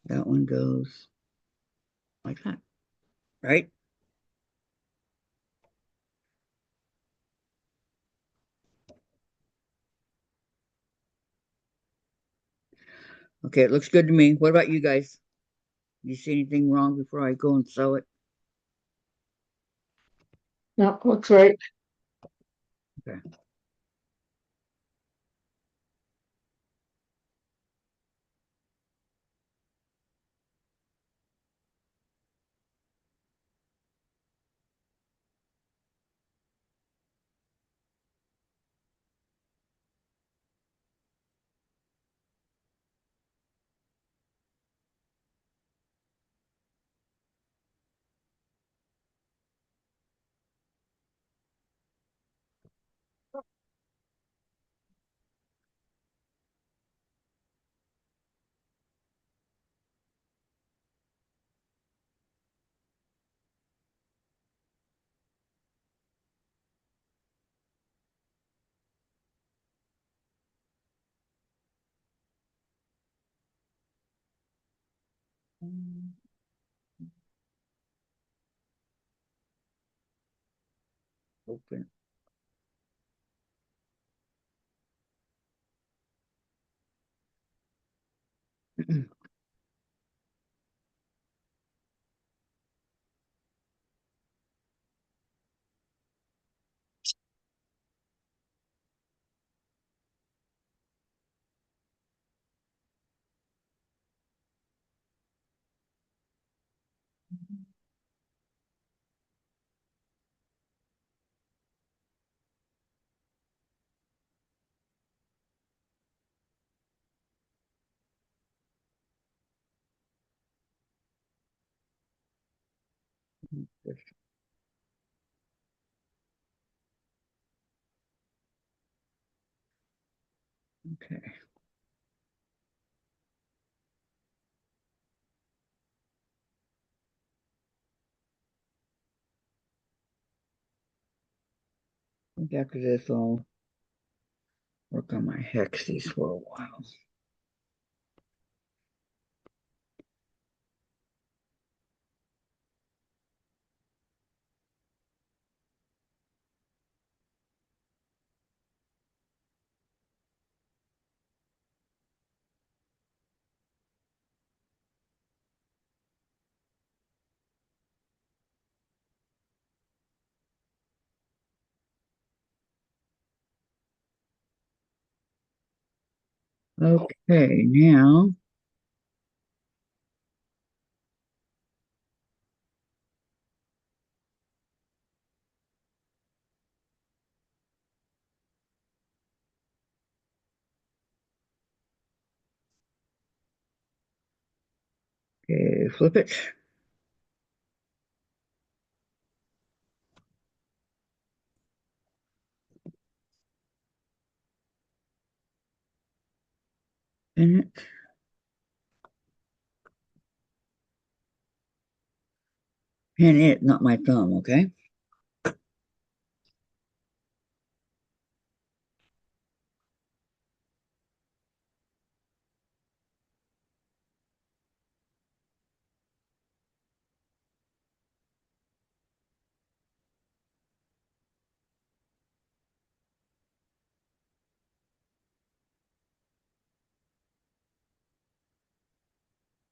That one goes like that, right? Okay, it looks good to me. What about you guys? You see anything wrong before I go and sew it? No, looks right. Okay. Open. Okay. I think after this, I'll work on my hexes for a while. Okay, now Okay, flip it. Pin it. Pin it, not my thumb, okay?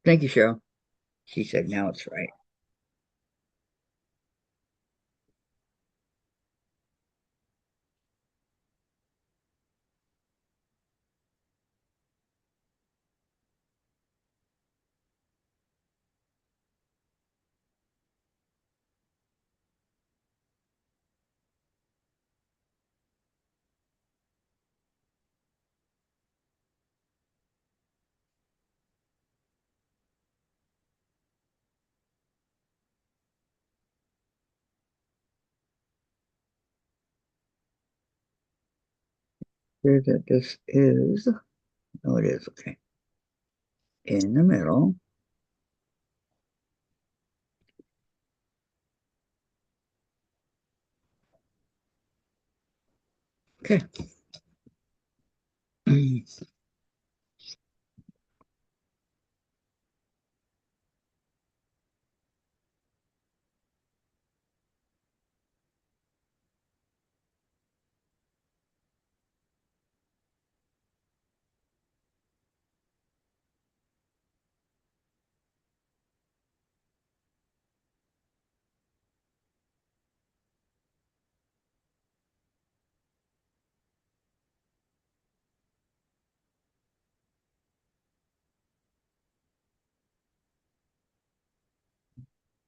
Thank you, Cheryl. She said now it's right. Here that this is, oh, it is, okay. In the middle. Okay.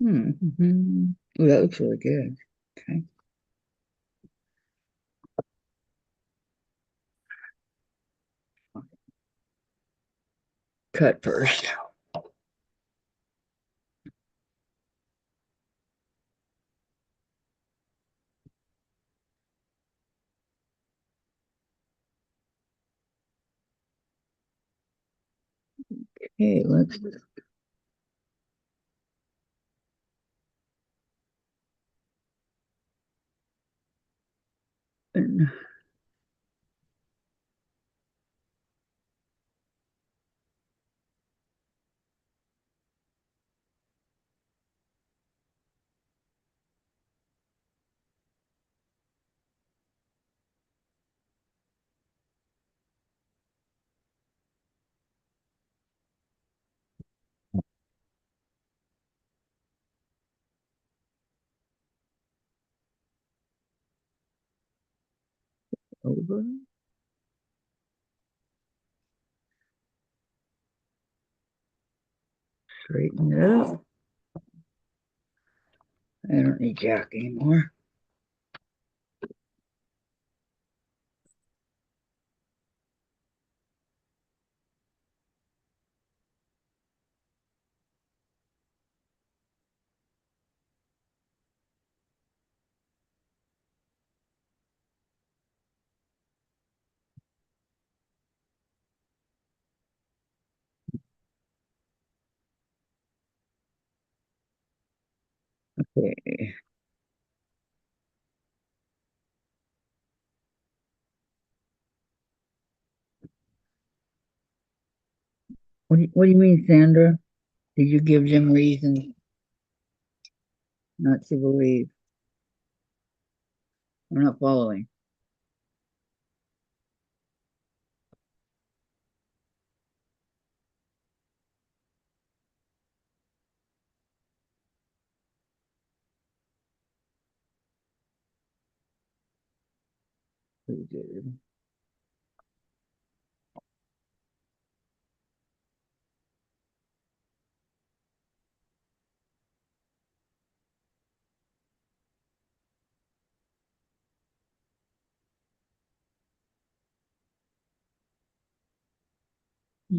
Oh, that looks really good. Okay. Cut first. Okay, let's over, straighten it up. I don't need Jack anymore. Okay. What do you mean, Sandra? Did you give them reasons not to believe? I'm not following. Pretty good.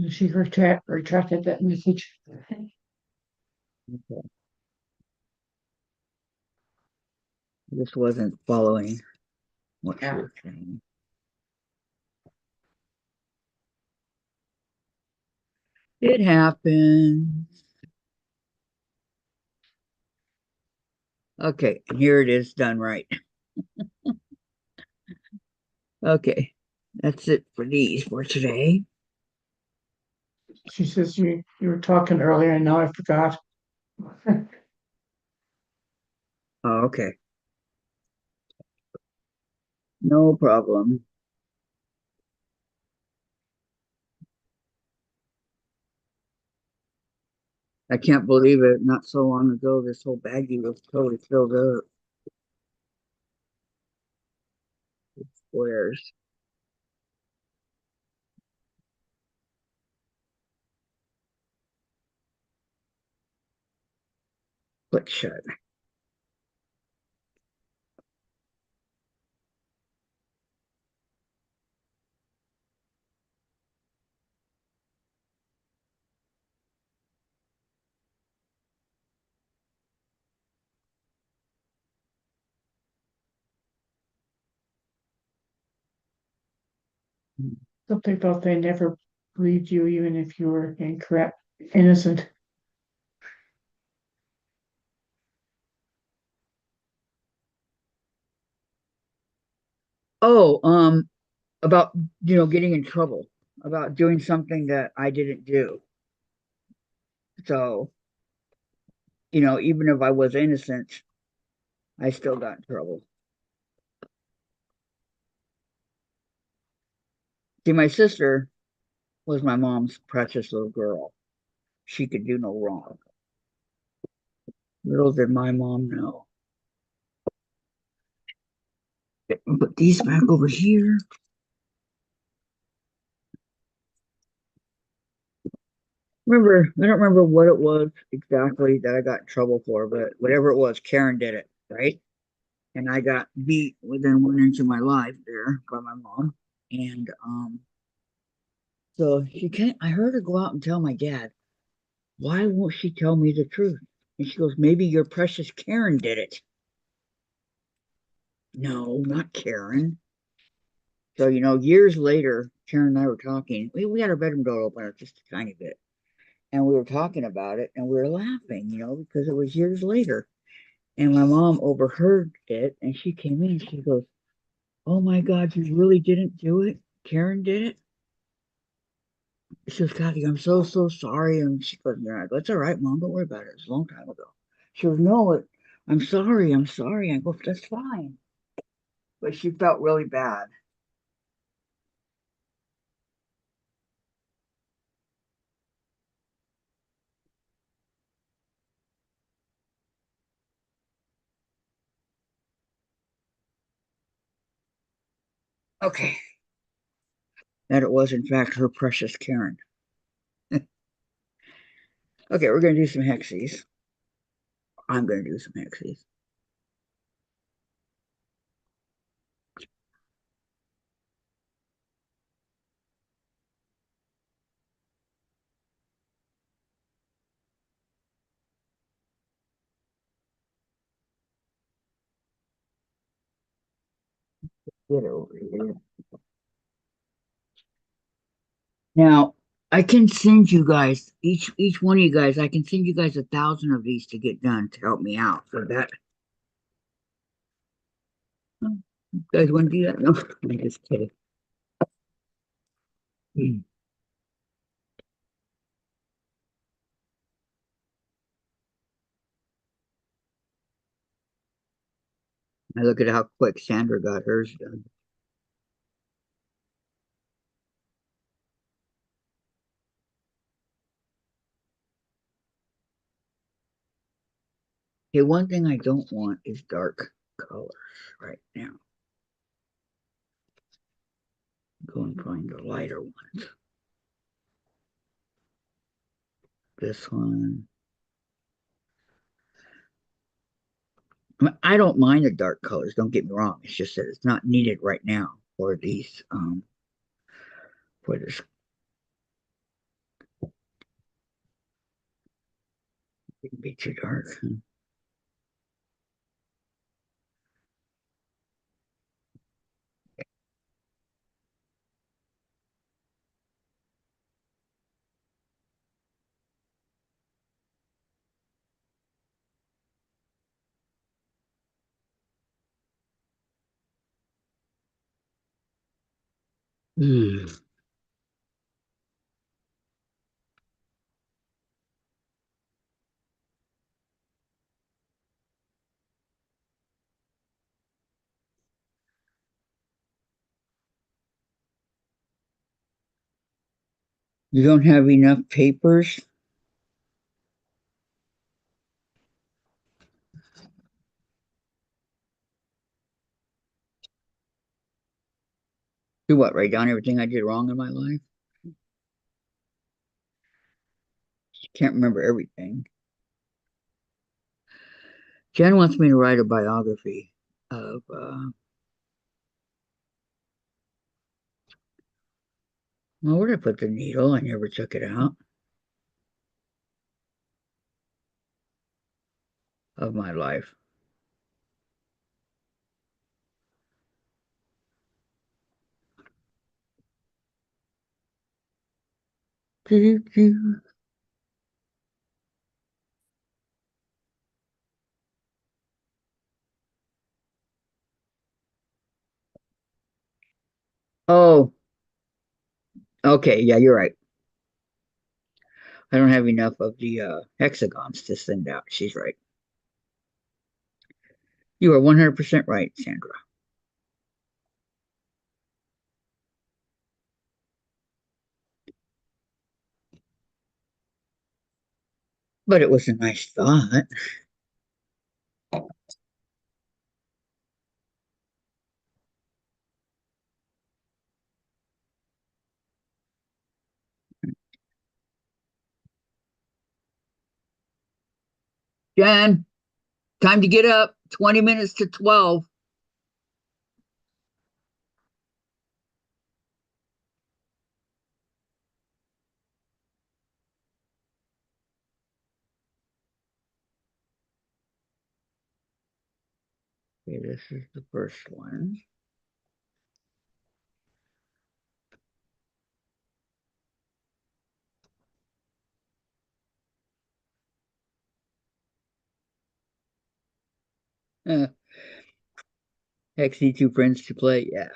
She retracted that message. Okay. I just wasn't following what she Yeah. was saying. It happened. Okay, and here it is done right. Okay, that's it for these for today. She says you were talking earlier and now I forgot. Oh, okay, no problem. I can't believe it. Not so long ago, this whole baggie was totally filled up with squares. Click shut. Something about they never believed you even if you were incorrect, innocent. Oh, about getting in trouble, about doing something that I didn't do. So, even if I was innocent, I still got in trouble. See, my sister was my mom's precious little girl. She could do no wrong. Little did my mom know. Put these back over here. I don't remember what it was exactly that I got in trouble for, but whatever it was, Karen did it, right? And I got beat within 1 inch of my life there by my mom. And so she can't. I heard her go out and tell my dad, why won't she tell me the truth? And she goes, maybe your precious Karen did it. No, not Karen. So, years later, Karen and I were talking. We had our bedroom door open just a tiny bit. And we were talking about it and we were laughing, because it was years later. And my mom overheard it and she came in and she goes, oh my God, you really didn't do it? Karen did it? She goes, Kathy, I'm so, so sorry. And she goes, yeah, that's all right, Mom. Don't worry about it. It was a long time ago. She goes, no, I'm sorry. I'm sorry. I go, that's fine. But she felt really bad. Okay. That it was, in fact, her precious Karen. Okay, we're going to do some hexies. I'm going to do some hexies. Get over here. Now, I can send you guys each one of you guys. I can send you guys 1,000 of these to get done to help me out. So that you guys want to do that? No, I'm just kidding. I look at how quick Sandra got hers done. Okay, one thing I don't want is dark colors right now. Go and find the lighter ones. This one. I don't mind the dark colors. Don't get me wrong. It's just that it's not needed right now for these. For this. It can be too dark. Hmm. You don't have enough papers? Do what? Write down everything I did wrong in my life? Can't remember everything. Jen wants me to write a biography of, well, where did I put the needle? I never took it out of my life. Oh, okay. Yeah, you're right. I don't have enough of the hexagons to send out. She's right. You are 100% right, Sandra. But it was a nice thought. Jen, time to get up. 20 minutes to 12. Okay, this is the first one. Uh, Hex need two friends to play. Yeah.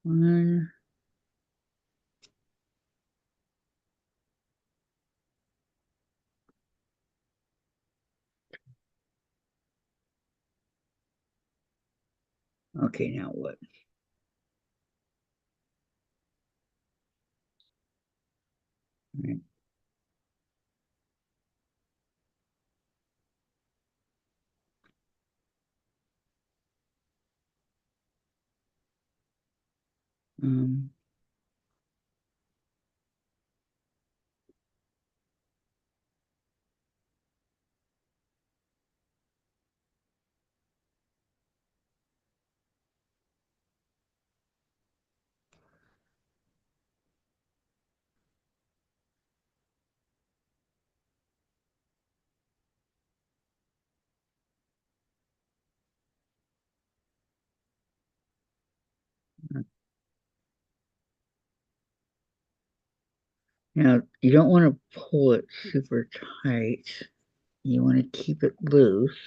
One. Okay, now what? Right. Um, Now, you don't want to pull it super tight. You want to keep it loose,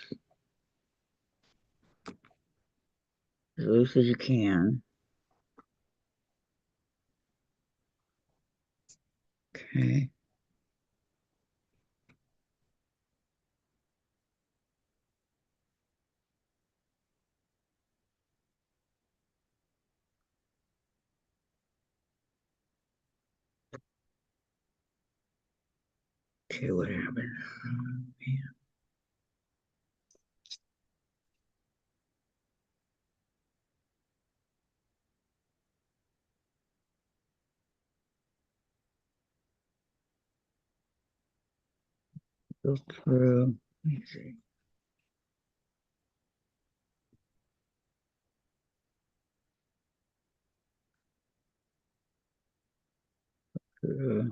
as loose as you can. Okay. Okay, what happened? Go through. Let me see. Uh,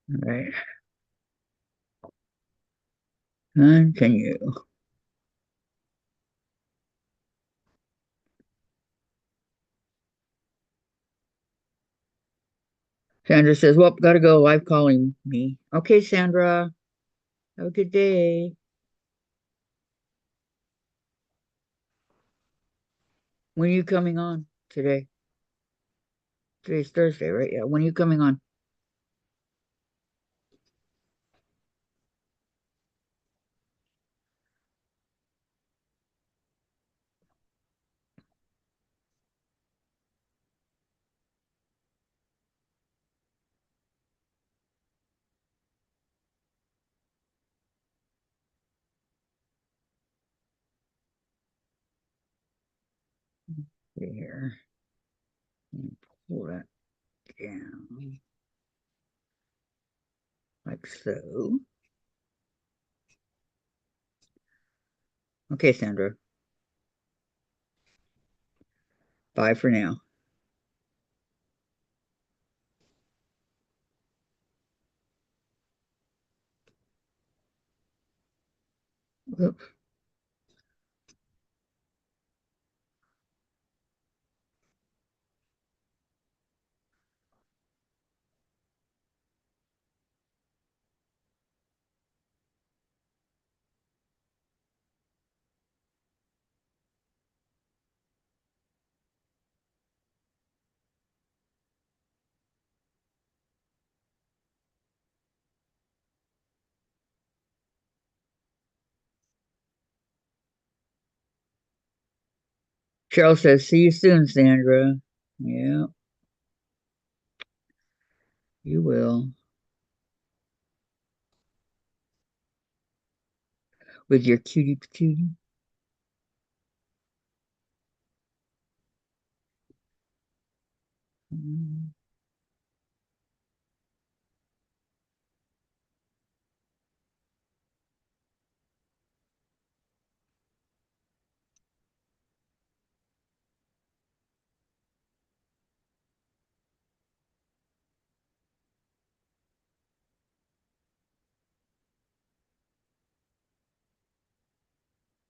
right. Continue. Sandra says, well, gotta go. Live calling me. Okay, Sandra. Have a good day. When are you coming on today? Today's Thursday, right? Yeah. When are you coming on? Here. Pull that down. Like so. Okay, Sandra. Bye for now. Oops. Cheryl says, see you soon, Sandra. Yeah, you will. With your cutie patootie.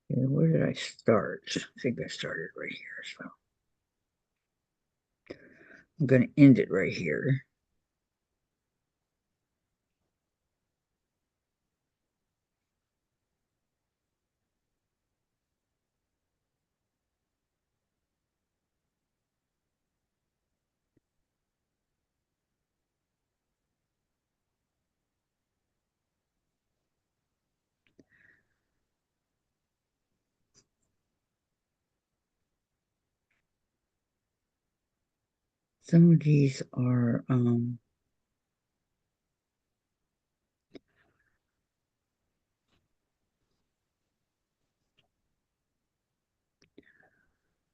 Okay, where did I start? I think I started right here. So I'm going to end it right here. Some of these are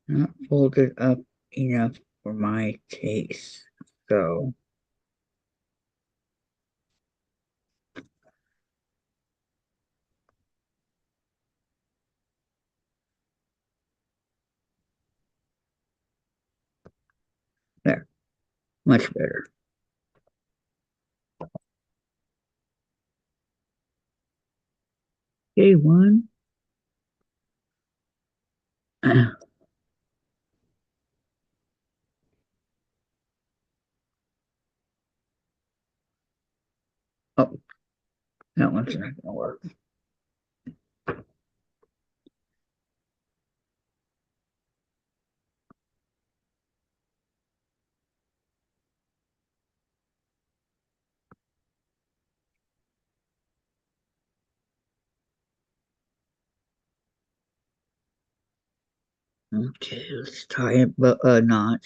not folded up enough for my taste. So there, much better. Okay, one. Oh, that one's not going to work. Okay, let's tie it, but knot.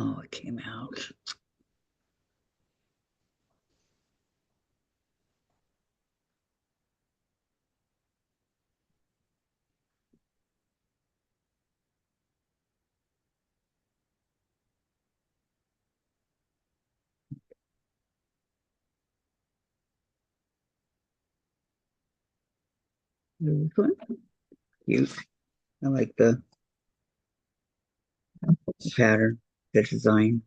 Oh, it came out. This one, cute. I like the pattern, the design.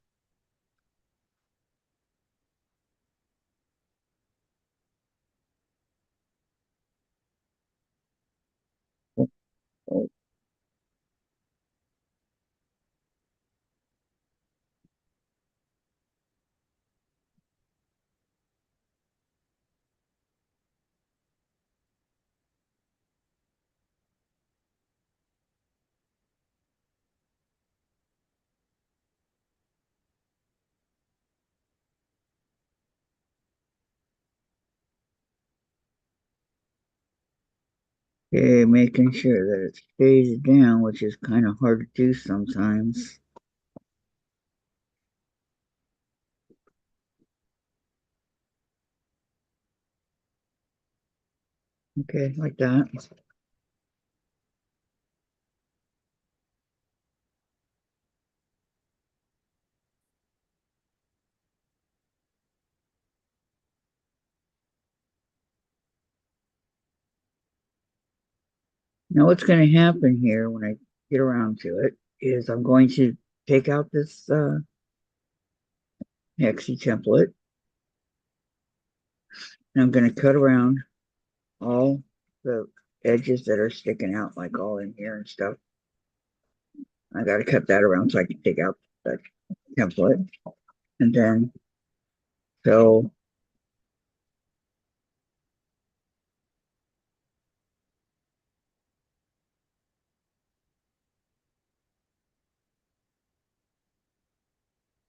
Okay, making sure that it stays down, which is kind of hard to do sometimes. Okay, like that. Now, what's going to happen here when I get around to it is I'm going to take out this hexie template and I'm going to cut around all the edges that are sticking out, like all in here and stuff. I got to cut that around so I can take out that template. And then, so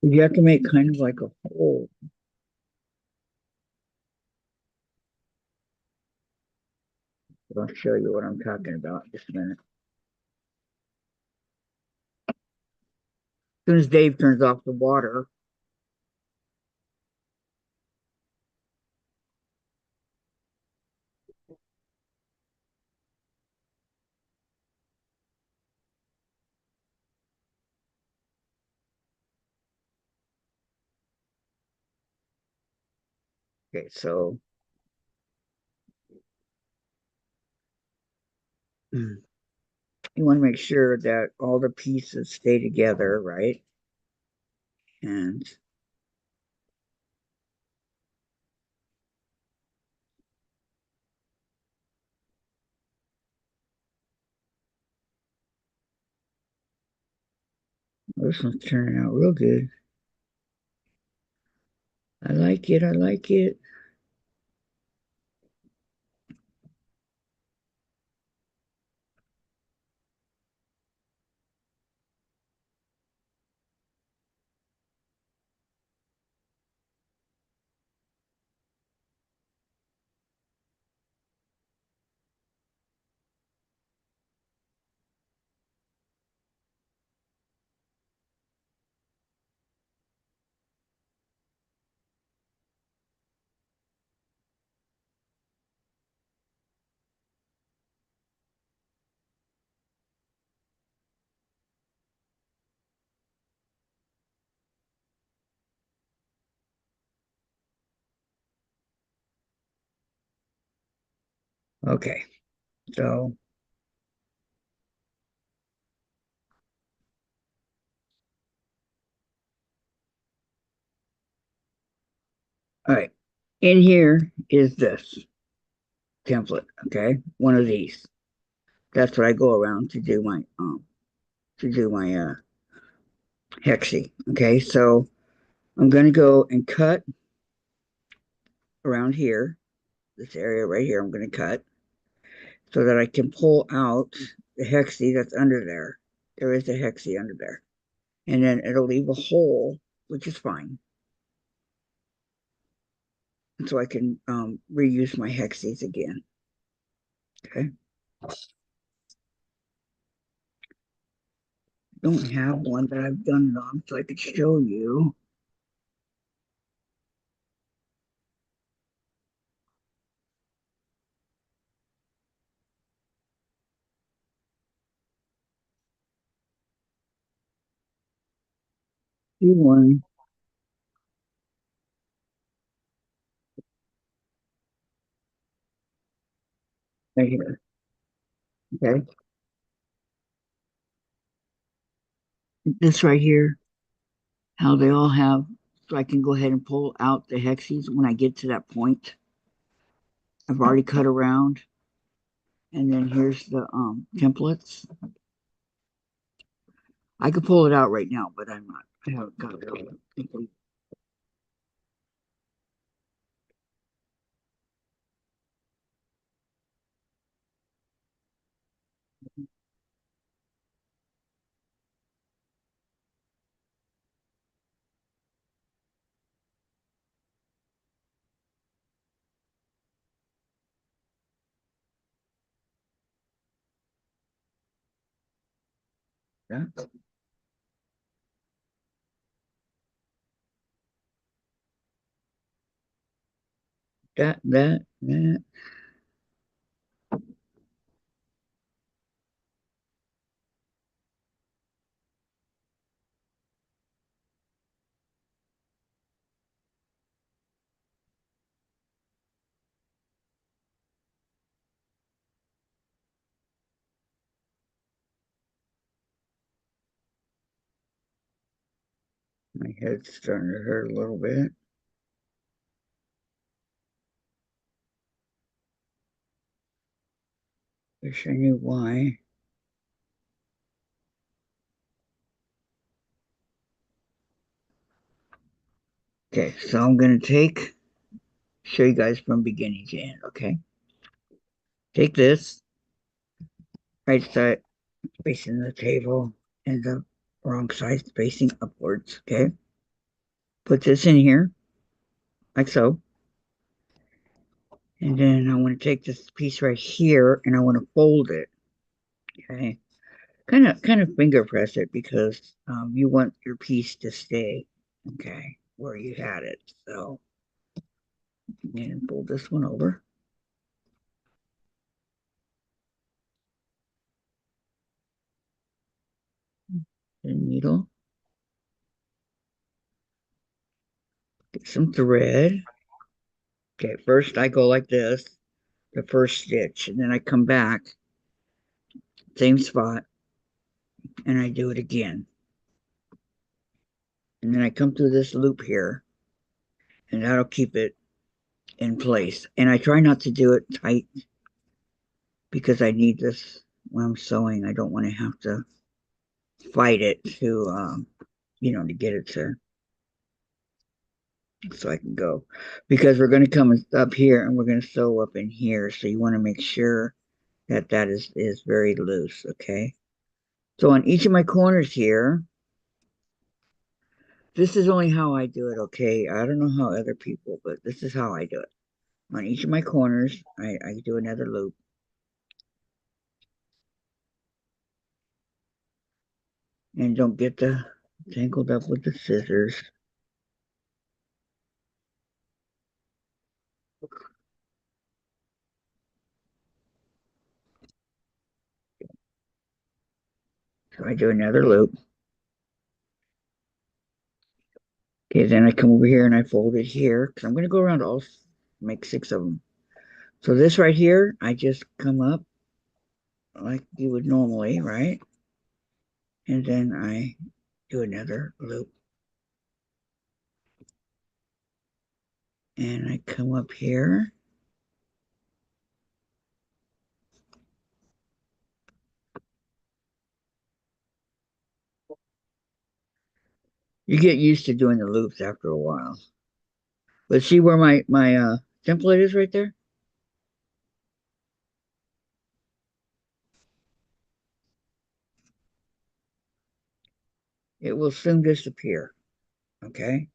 you have to make kind of like a hole. I'll show you what I'm talking about in just a minute. As soon as Dave turns off the water, okay, so you want to make sure that all the pieces stay together, right? And this one's turning out real good. I like it. I like it. Okay, so all right, in here is this template. Okay, one of these. That's what I go around to do my hexie. Okay, so I'm gonna go and cut around here, this area right here. I'm gonna cut so that I can pull out the hexie that's under there. There is a hexie under there. and then it'll leave a hole, which is fine. So I can reuse my hexes again. Okay. Don't have one that I've done it on, so I could show you. Do one right here. Okay. This right here, how they all have, so I can go ahead and pull out the hexes when I get to that point. I've already cut around. And then here's the templates. I could pull it out right now, but I'm not. I haven't got it all complete. Yeah. That. My head's starting to hurt a little bit. Wish I knew why. Okay, so I'm gonna show you guys from beginning to end. Okay, take this right side facing the table and the wrong side facing upwards. Okay, put this in here like so, and then I want to take this piece right here and I want to fold it. Okay, kind of finger press it because you want your piece to stay okay where you had it. So and fold this one over the needle, get some thread. Okay, first I go like this, the first stitch, and then I come back, same spot, and I do it again. And then I come through this loop here, and that'll keep it in place. And I try not to do it tight because I need this when I'm sewing. I don't want to have to fight it to get it to so I can go because we're going to come up here and we're going to sew up in here. So you want to make sure that that is very loose. Okay. So on each of my corners here, this is only how I do it. Okay. I don't know how other people, but this is how I do it. On each of my corners, I do another loop and don't get the tangled up with the scissors. So I do another loop. Okay, then I come over here and I fold it here because I'm going to go around all, make 6 of them. So this right here, I just come up like you would normally, right? And then I do another loop. And I come up here. You get used to doing the loops after a while. But see where my template is right there? It will soon disappear. Okay.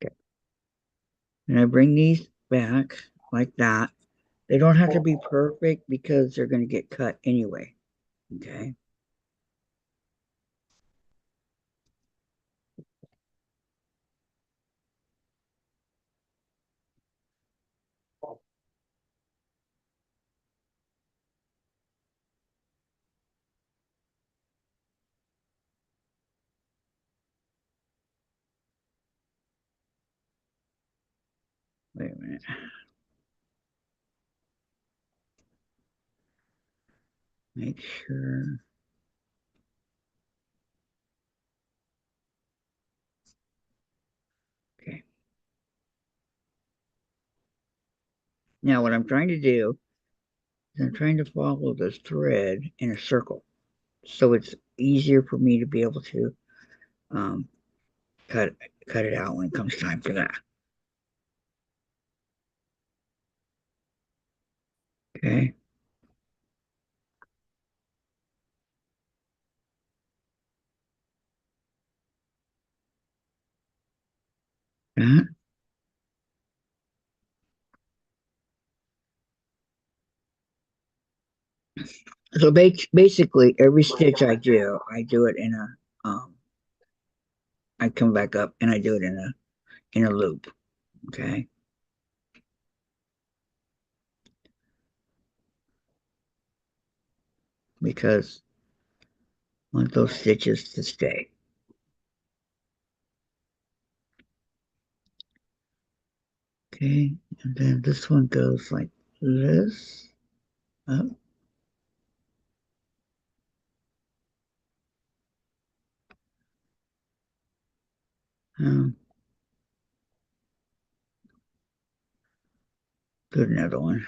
Okay. And I bring these back like that. They don't have to be perfect because they're going to get cut anyway. Okay. Wait a minute. Make sure. Okay. Now, what I'm trying to do is I'm trying to follow this thread in a circle. So it's easier for me to be able to um, cut cut it out when it comes time for that. Okay. That. So basically, every stitch I do it in a I come back up and I do it in a loop. Okay. Because I want those stitches to stay. Okay. And then this one goes like this. Up. Um, do another one.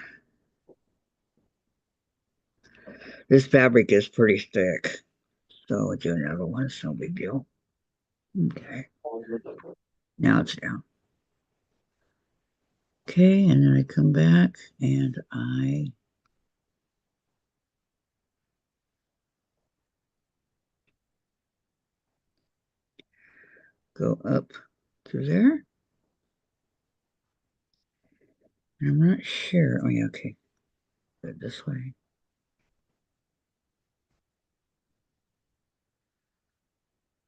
This fabric is pretty thick. So I'll do another one. It's no big deal. Okay. Now it's down. Okay, and then I come back and I go up to there. I'm not sure. Oh, yeah, okay. Go this way.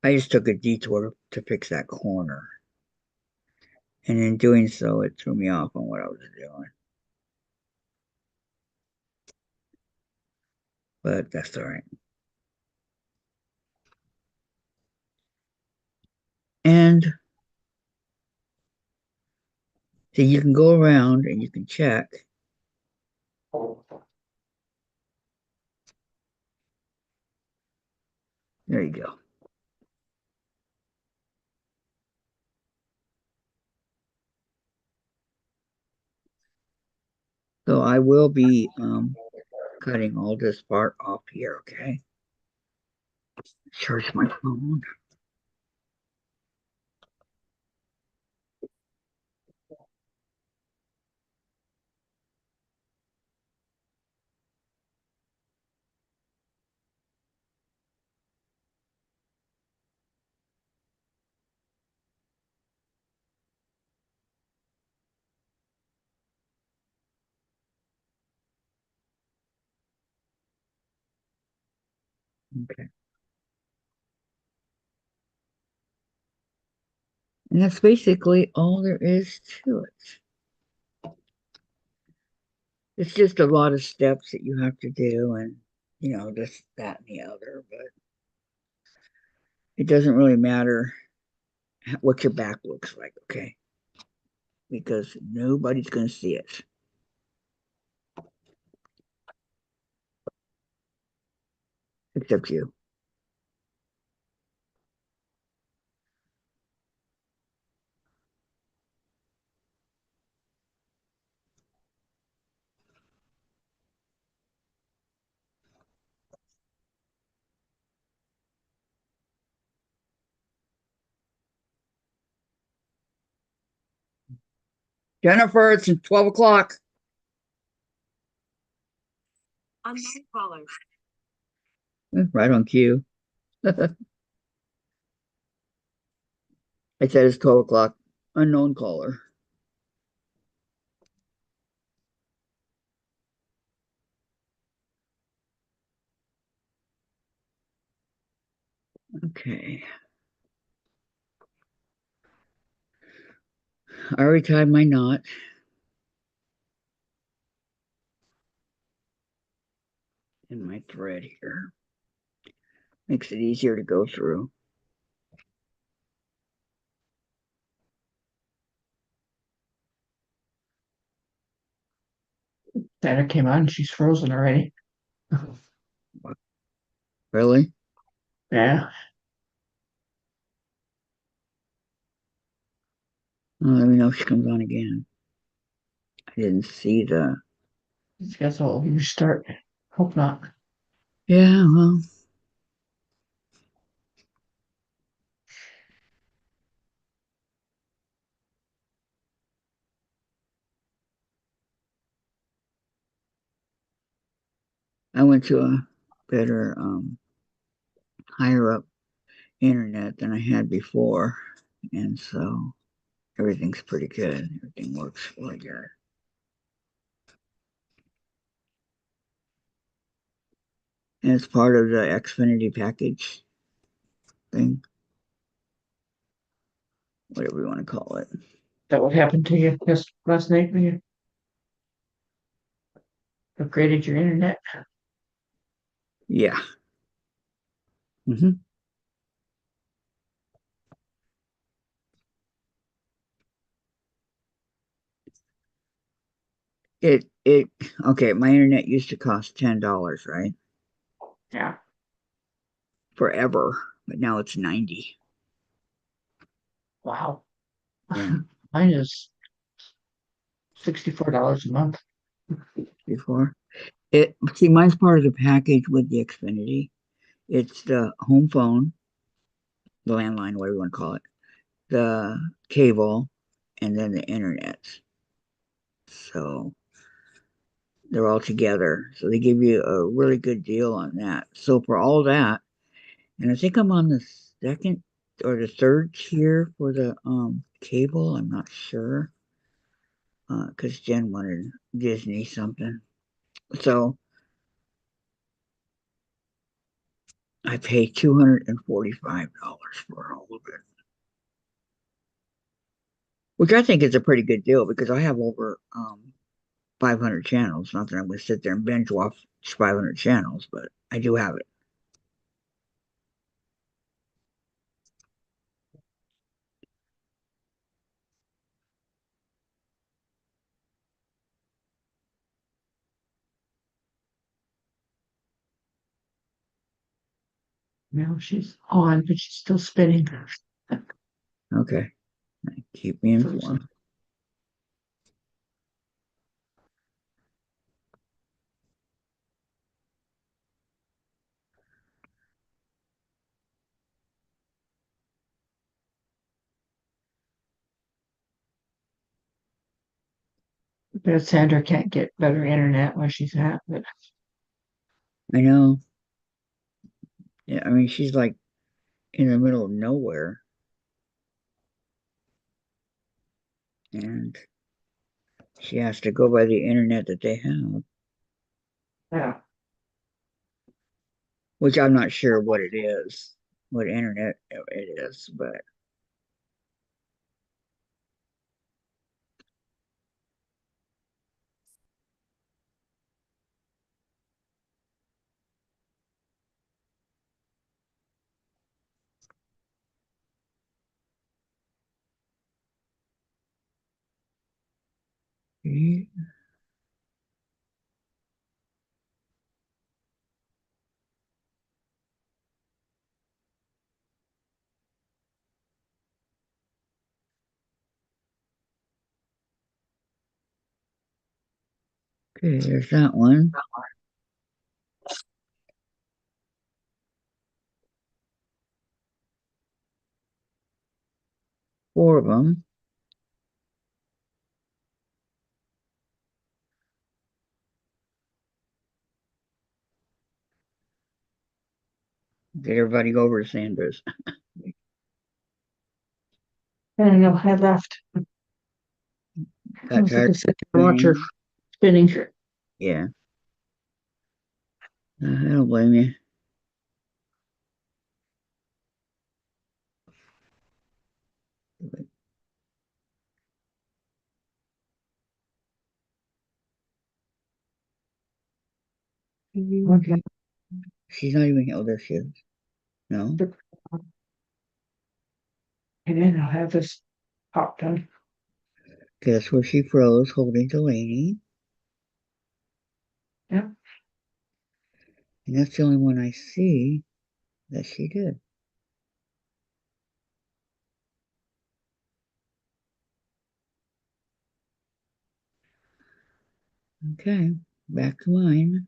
I just took a detour to fix that corner. And in doing so, it threw me off on what I was doing. But that's all right. And so you can go around and you can check. There you go. So I will be cutting all this part off here, okay? Charge my phone. Okay. And that's basically all there is to it. It's just a lot of steps that you have to do and, this, that, and the other, but it doesn't really matter what your back looks like, okay? Because nobody's going to see it except you. Jennifer, it's 12 o'clock. Unknown caller. Right on cue. I said it's 12 o'clock. Unknown caller. Okay. I already tied my knot. In my thread here. Makes it easier to go through. Santa came on, she's frozen already. Really? Yeah, Let me know if she comes on again. I didn't see the. that's all you start. Hope not. Yeah, well. I went to a better, higher up internet than I had before. And so everything's pretty good. Everything works really good. And it's part of the Xfinity package thing, whatever you want to call it. That what happened to you just last night when you upgraded your internet? Yeah. hmm it okay, my internet used to cost $10, right? Yeah. Forever, but now it's 90. Wow. Yeah. Mine is $64 a month. Before. It see mine's part of the package with the Xfinity. It's the home phone, the landline, whatever you want to call it, the cable, and then the internet. So they're all together. So they give you a really good deal on that. So for all that, and I think I'm on the second or the third tier for the cable. I'm not sure. Because Jen wanted Disney something. So I pay $245 for all of it, which I think is a pretty good deal because I have over 500 channels. Not that I'm going to sit there and binge watch 500 channels, but I do have it. Now she's on, but she's still spinning. Okay. Keep me informed. But Sandra can't get better internet where she's at. But I know. Yeah, I mean, she's like in the middle of nowhere. And she has to go by the internet that they have, yeah, which I'm not sure what it is, what internet it is, but okay, there's that one. Four of them. Get everybody over to Sandra's. And no, I left. I Got was like tired. to sit there and watch her spinning. Yeah, I don't blame you. Okay. She's not even. Oh, there she is. No. And then I'll have this pop done. Guess where she froze, holding Delaney. Yep. And that's the only one I see that she did. Okay, back to mine.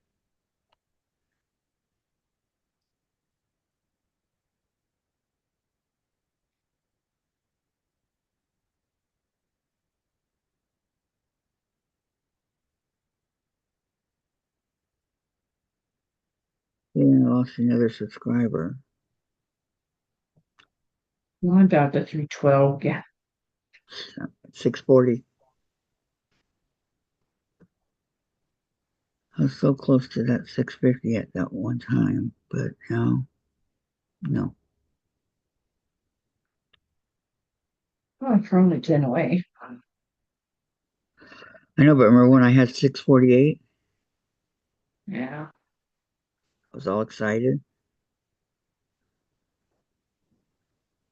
Yeah, I lost another subscriber. Well, I'm down to 312. Yeah. 640. I was so close to that 650 at that one time, but now, no. Oh, I'm only 10 away. I know, but remember when I had 648? Yeah. I was all excited.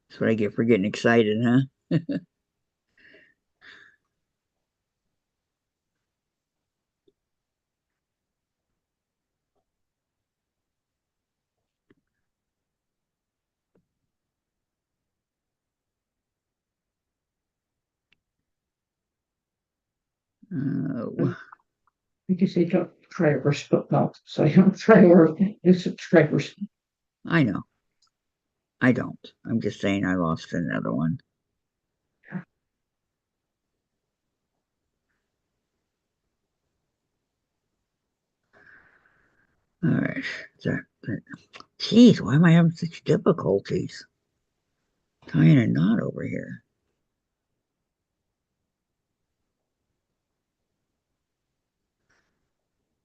That's what I get for getting excited, huh? I guess they don't subscribers, but no, so I don't try or new subscribers. I know. I don't. I'm just saying I lost another one. All right. Jeez, why am I having such difficulties tying a knot over here?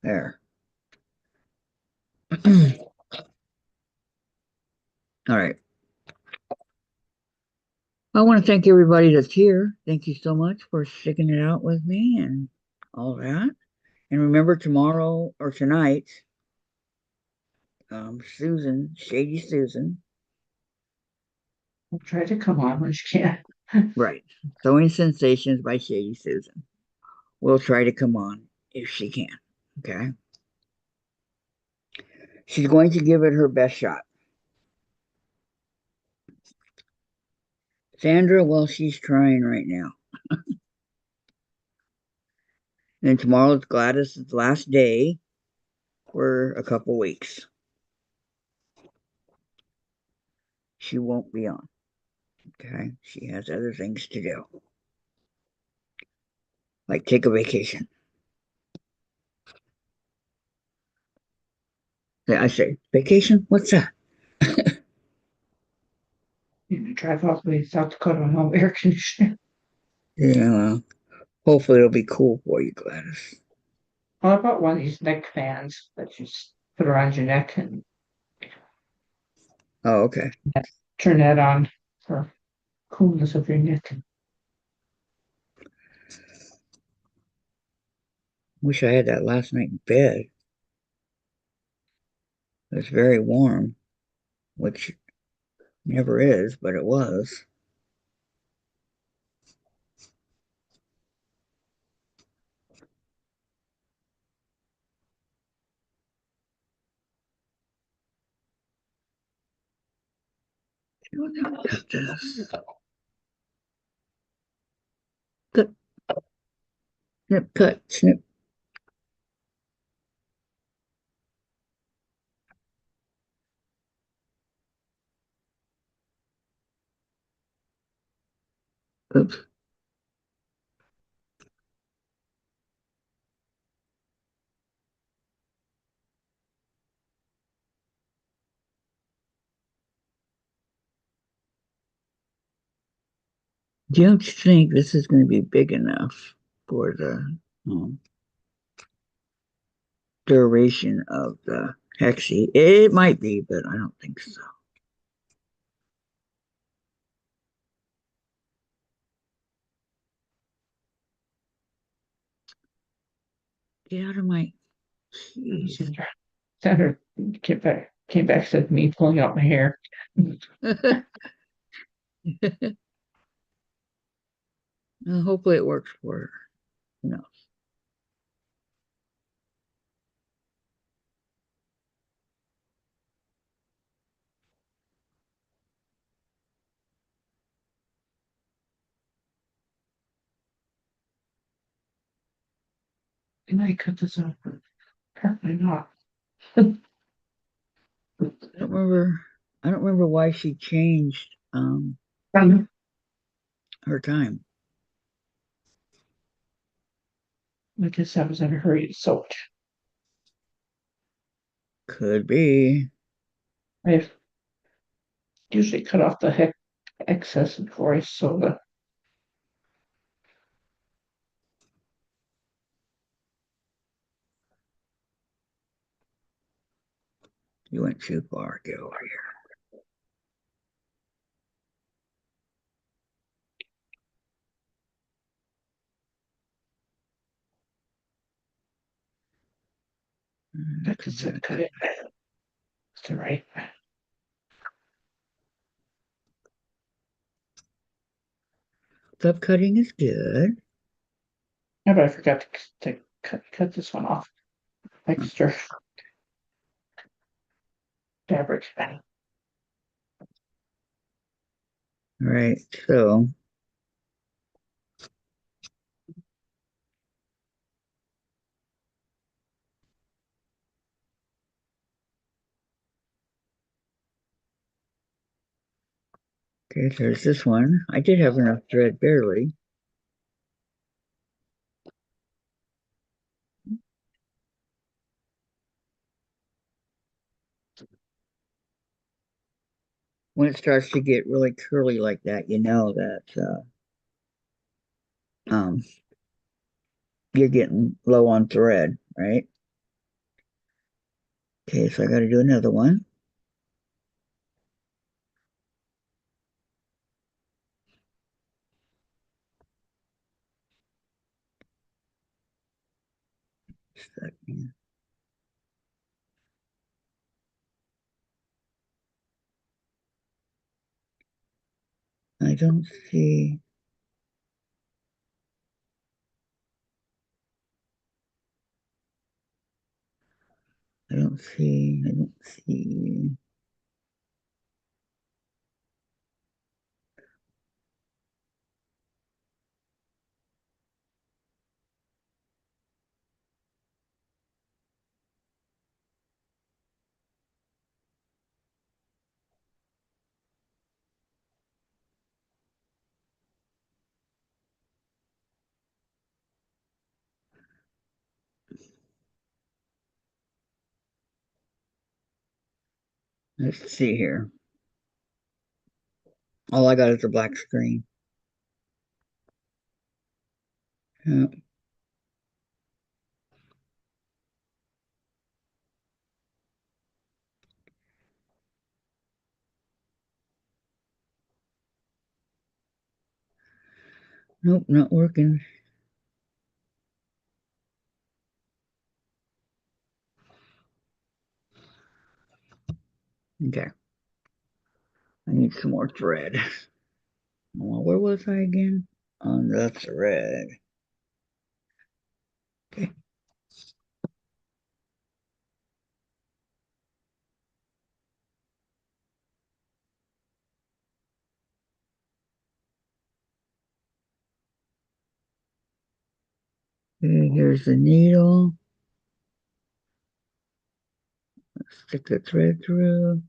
There. All right. I want to thank everybody that's here. Thank you so much for sticking it out with me and all that. And remember, tomorrow or tonight, Susan, Shady Susan, I'll try to come on when she can. right, Sewing Sensations by Shady Susan, will try to come on if she can. Okay. She's going to give it her best shot. Sandra, well, she's trying right now. And tomorrow's Gladys's last day for a couple weeks. She won't be on. Okay. She has other things to do, like take a vacation. Yeah, I say, vacation? What's that? You know, drive all the way to South Dakota on home air conditioning. Yeah, hopefully it'll be cool for you, Gladys. Well, I bought one of these neck fans that you just put around your neck and Oh, okay. turn that on for coolness of your neck. Wish I had that last night in bed. It was very warm, which never is, but it was. Cut this. Cut, snip, cut, snip. Oops. don't think this is going to be big enough for the um, duration of the hexie. It might be, but I don't think so. Get out of my keys. Senator came back, said me pulling out my hair. Hopefully it works for her. No. Can I cut this off? Apparently not. I don't remember why she changed her time. I guess I was in a hurry to sew it. Could be. I usually cut off the excess before I sew the. You went too far. Get over here. Cut it. It's all right. Stub cutting is good. Yeah, but I forgot to cut this one off. Extra fabric. All right, so okay, there's this one. I did have enough thread, barely. When it starts to get really curly like that, you know that you're getting low on thread, right? Okay, so I got to do another one. Second. I don't see. I don't see. I don't see. Let's see here. All I got is a black screen. Uh, nope, not working. Okay. I need some more thread. Well, where was I again? On the thread. Okay. Okay, here's the needle. Stick the thread through.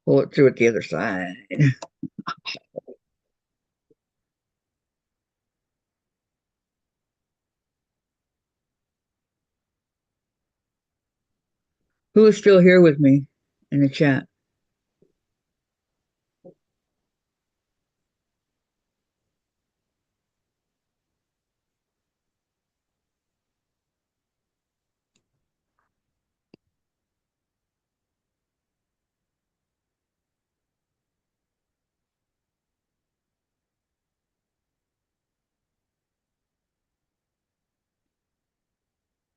Pull it through at the other side. Who is still here with me in the chat?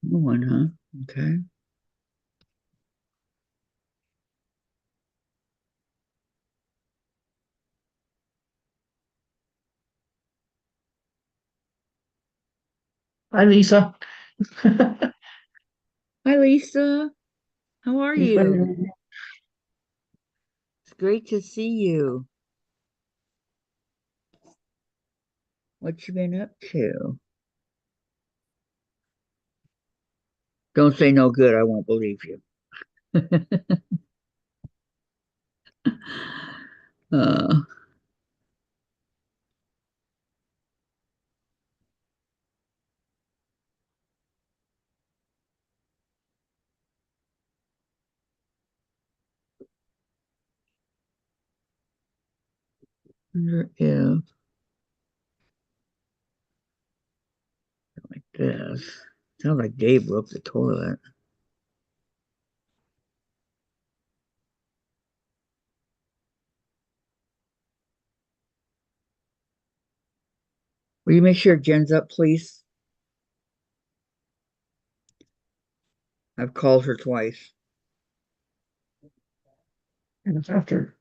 No one, huh? Okay. Hi, Lisa. Hi, Lisa. How are She's you? been It's great to see you. What you been up to? Don't say no good. I won't believe you. uh, wonder if like this. Sounds like Dave broke the toilet. Will you make sure Jen's up, please? I've called her twice. and it's after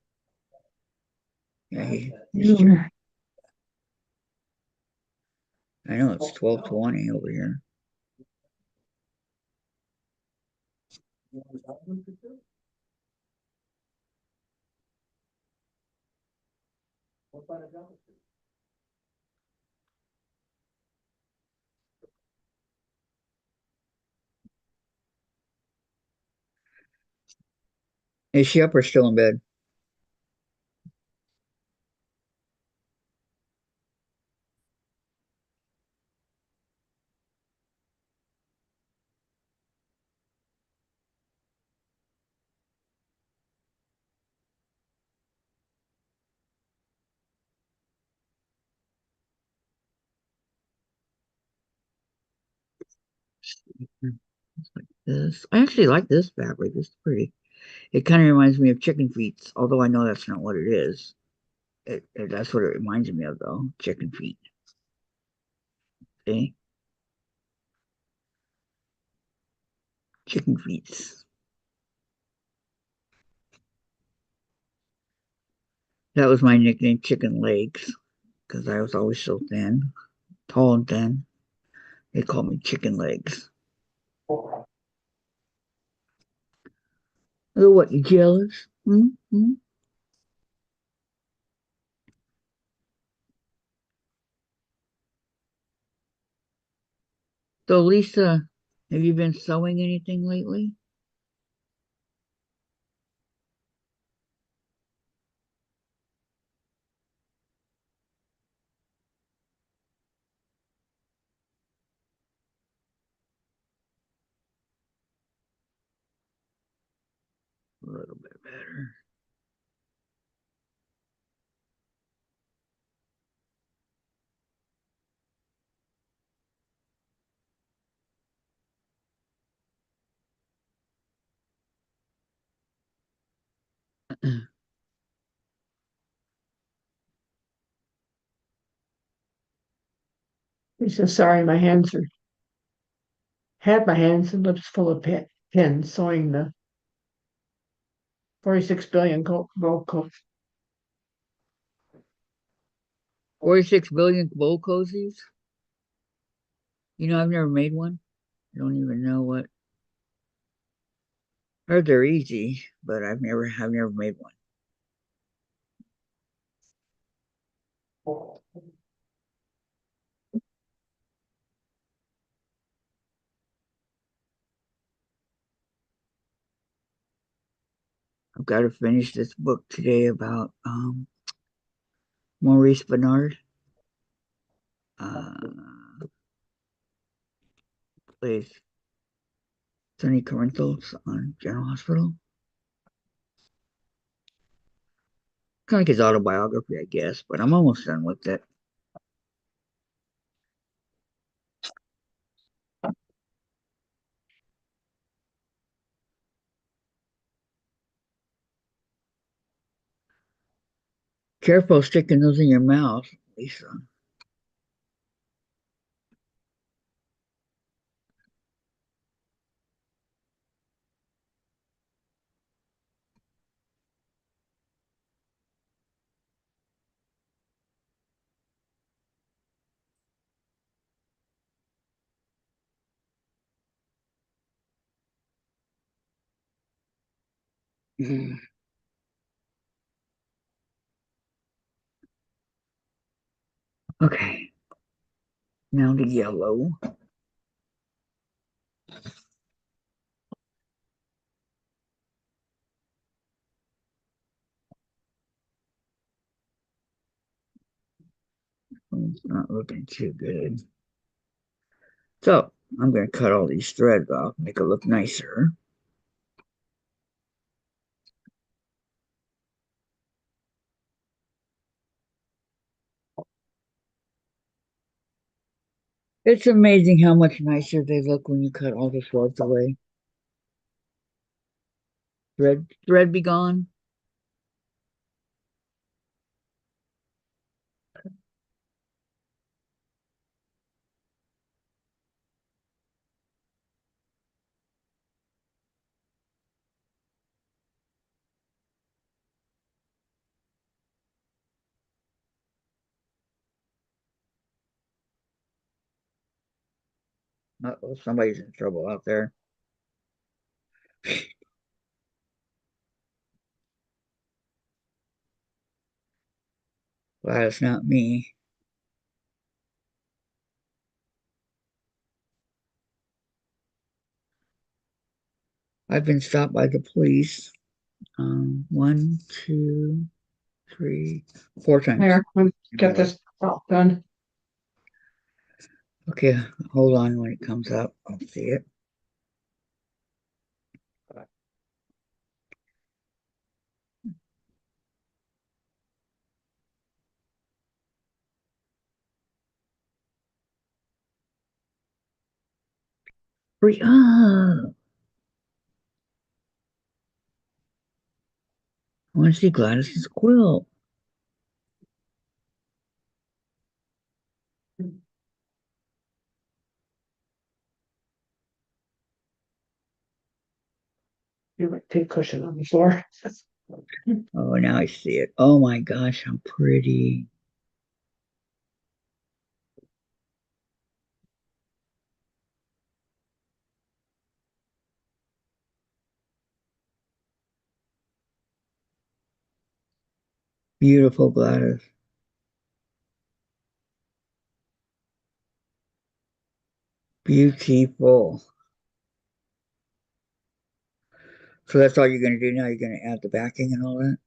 Yeah, you. I know it's 12:20 over here. Is she up or still in bed? It's like this. I actually like this fabric. It's pretty. It kind of reminds me of chicken feet, although I know that's not what it is. That's what it reminds me of, though. Chicken feet. See? Chicken feet. That was my nickname, chicken legs, because I was always so thin, tall and thin. They called me chicken legs. Oh, what, you jealous? Hmm. So, Lisa, have you been sewing anything lately? A little bit better. He says, sorry, my hands are had my hands and lips full of pins sewing the 46 billion gold coat. 46 billion bowl cozies? You know, I've never made one. I don't even know what. Heard they're easy, but I've never made one. I've got to finish this book today about Maurice Bernard. Uh, please. Sunny Corinthos on General Hospital. Kind of like his autobiography, I guess, but I'm almost done with it. Careful sticking those in your mouth, Lisa. Okay, now the yellow. It's not looking too good. So I'm going to cut all these threads off, make it look nicer. It's amazing how much nicer they look when you cut all the threads away. Thread be gone. Uh-oh, somebody's in trouble out there. Glad it's not me. I've been stopped by the police. One, two, three, 4 times. There, let's get this all done. Okay, hold on when it comes up. I'll see it. Hurry up. I want to see Gladys's quilt. You might take cushion on the floor. Oh, now I see it. Oh my gosh, how pretty. Beautiful, Gladys. Beautiful. So that's all you're going to do now? You're going to add the backing and all that?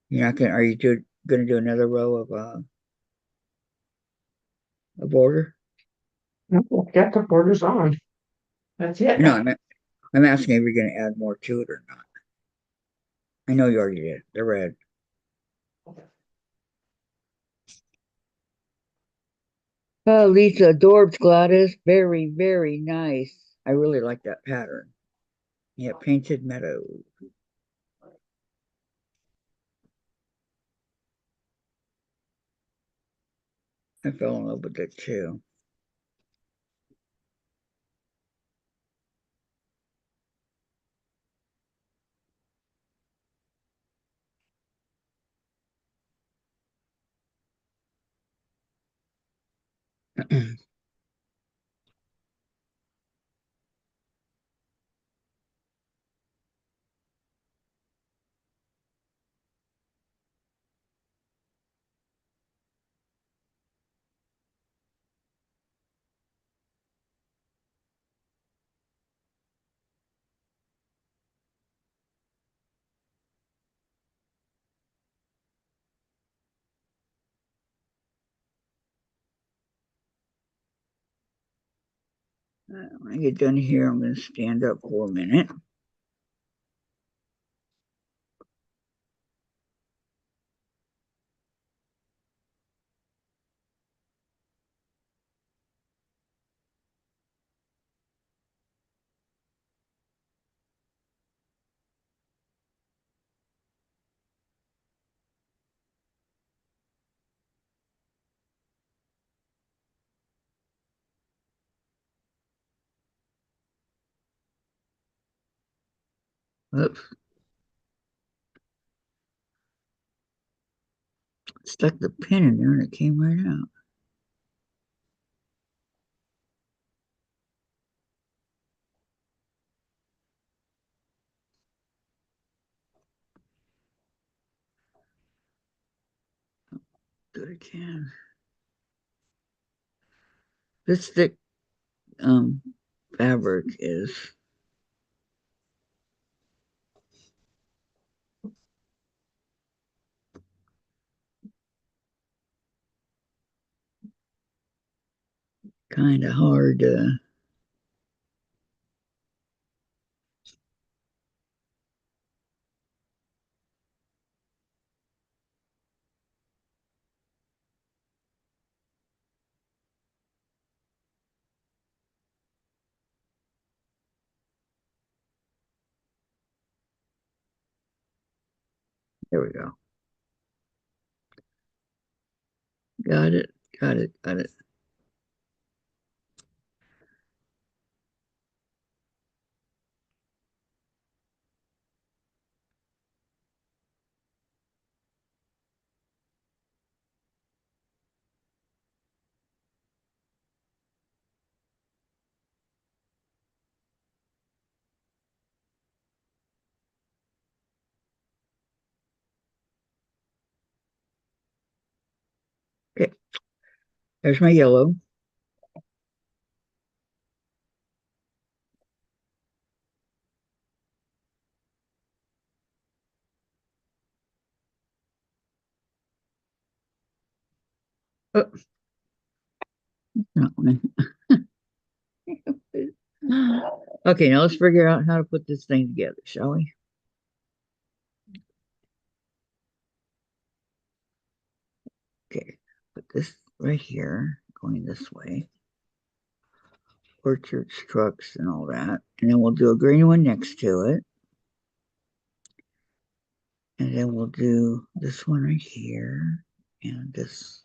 You're not going to, are you going to do another row of a border? We'll get the borders on. That's it. No, I'm asking if you're going to add more to it or not. I know you already did. The red. Oh, Lisa, adorbs, Gladys. Very, very nice. I really like that pattern. Yeah, painted meadow. I fell in love with it too. When I get done here, I'm going to stand up for a minute. Oops. Stuck the pin in there and it came right out. Do it again. This thick fabric is kind of hard to. There we go. Got it. Got it. Got it. Okay. There's my yellow. Oh, that one. Okay, now let's figure out how to put this thing together, shall we? Okay, put this right here, going this way. Orchards, trucks, and all that. And then we'll do a green one next to it. And then we'll do this one right here. And this,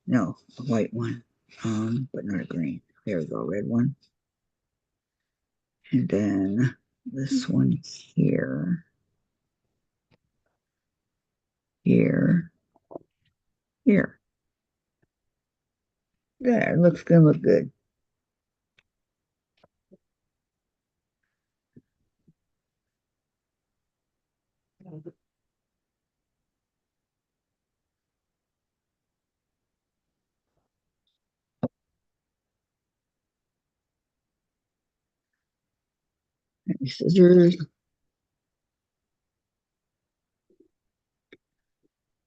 no, a white one, but not a green. There we go, red one. And then this one here, here, here. There, it looks gonna look good. Scissors.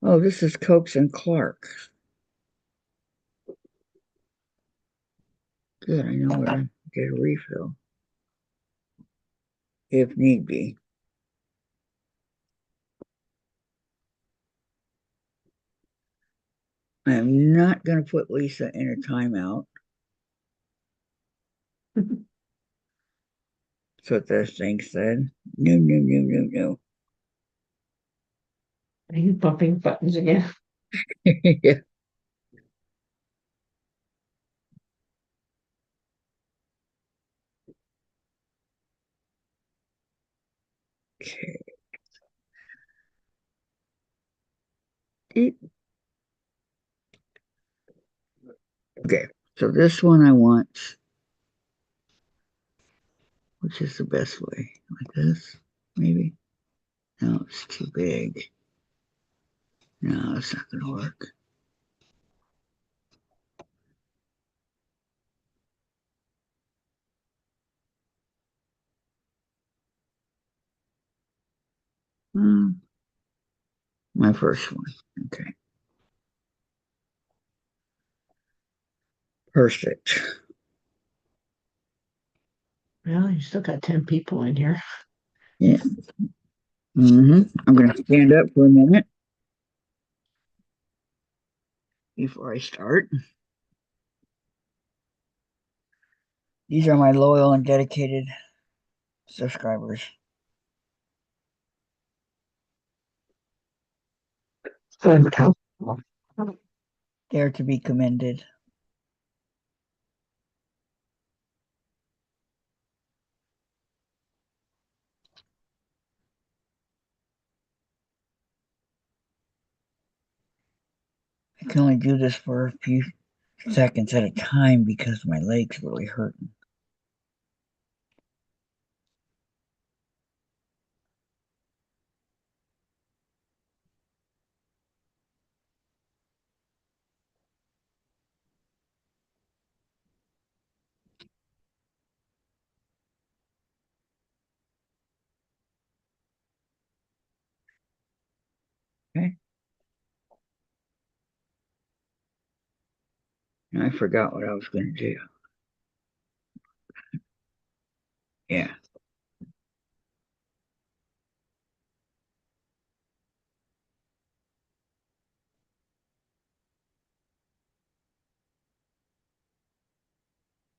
Oh, this is Cokes and Clark. Good, I know where to get a refill if need be. I am not going to put Lisa in a timeout. That's what that thing said. No, no, no, no, Are you bumping buttons again? no. Yeah. Okay. Okay. So this one I want, which is the best way? Like this, maybe? No, it's too big. No, it's not going to work. My first one. Okay. Perfect. Well, you still got 10 people in here. Yeah. I'm going to stand up for a minute before I start. These are my loyal and dedicated subscribers. Good. They're to be commended. I can only do this for a few seconds at a time because my legs really hurting. Okay. I forgot what I was going to do. Yeah.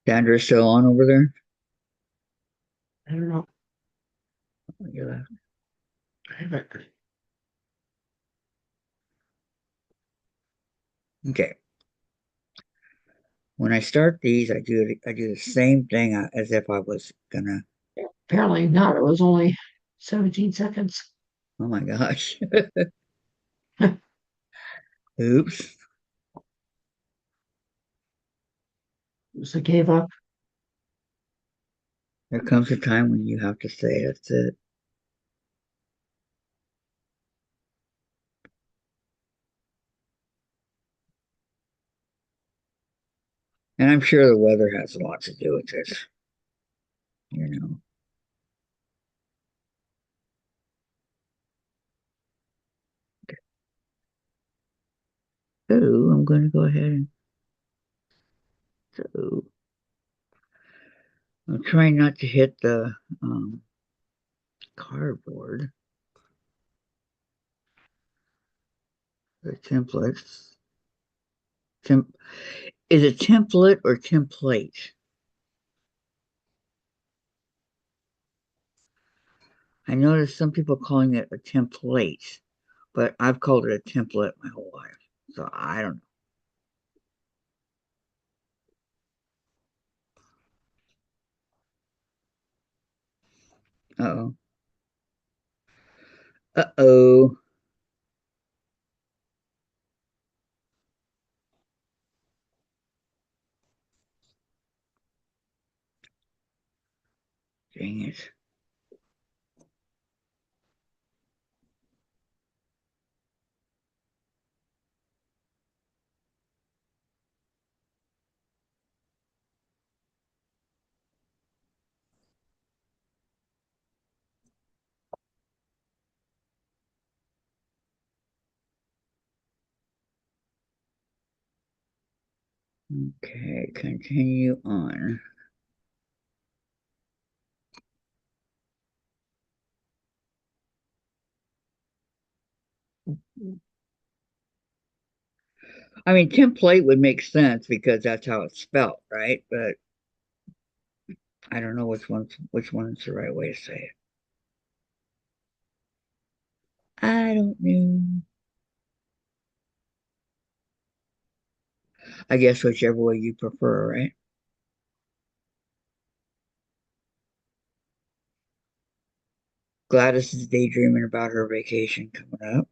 Sandra's still on over there? I don't know. You left. I haven't. Okay. When I start these, I do the same thing as if I was gonna. Apparently not. It was only 17 seconds. Oh my gosh. Oops. So I gave up. There comes a time when you have to say that's it. And I'm sure the weather has a lot to do with this. You know. So I'm going to go ahead and so I'm trying not to hit the cardboard. The templates. Is it template or template? I noticed some people calling it a template, but I've called it a template my whole life. So I don't know. Uh oh. Uh oh. Dang it. Okay, continue on. I mean, template would make sense because that's how it's spelled, right? But I don't know which one's the right way to say it. I don't know. I guess whichever way you prefer, right? Gladys is daydreaming about her vacation coming up.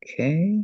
Okay.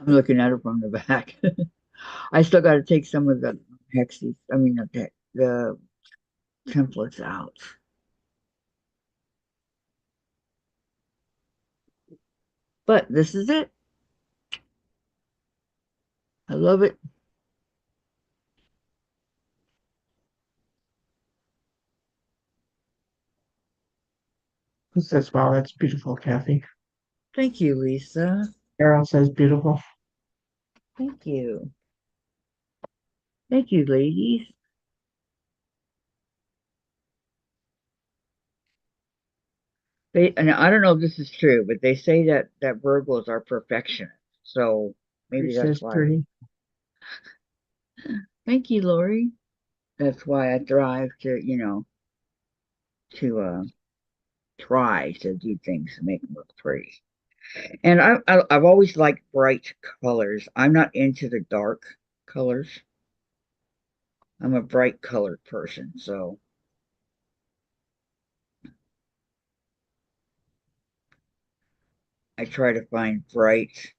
I'm looking at it from the back. I still got to take some of the hexes, I mean, the templates out. But this is it. I love it. Who says, wow, that's beautiful, Kathy? Thank you, Lisa. Carol says beautiful. Thank you. Thank you, ladies. And I don't know if this is true, but they say that Virgos are perfectionists. So maybe Rich that's says why. pretty. Thank you, Lori. That's why I thrive to try to do things to make them look pretty. And I've always liked bright colors. I'm not into the dark colors. I'm a bright colored person, so I try to find bright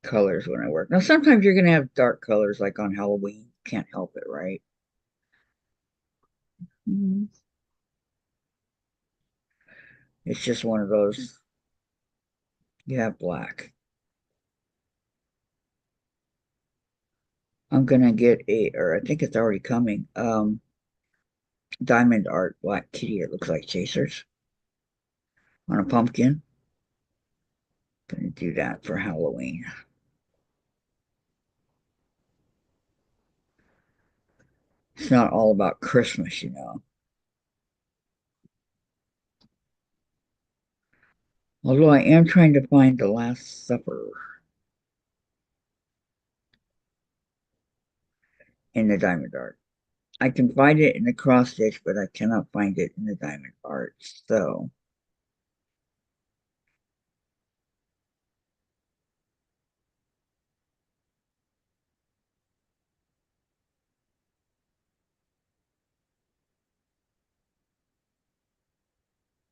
colors when I work. Now, sometimes you're going to have dark colors, like on Halloween. Can't help it, right? Mhm. It's just one of those. You have black. I'm gonna get or I think it's already coming. Diamond art black kitty. It looks like chasers on a pumpkin. Gonna do that for Halloween. It's not all about Christmas. Although I am trying to find the Last Supper in the diamond art. I can find it in the cross stitch, but I cannot find it in the diamond art. So,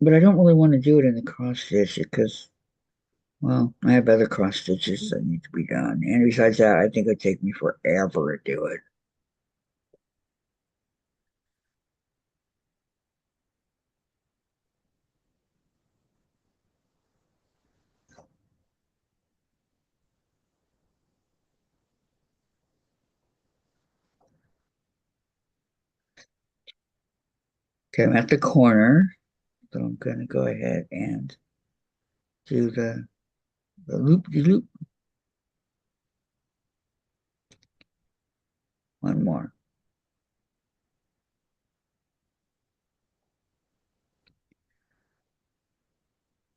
but I don't really want to do it in the cross stitch because, well, I have other cross stitches that need to be done. And besides that, I think it would take me forever to do it. Okay, I'm at the corner, so I'm going to go ahead and do the loop-de-loop. One more.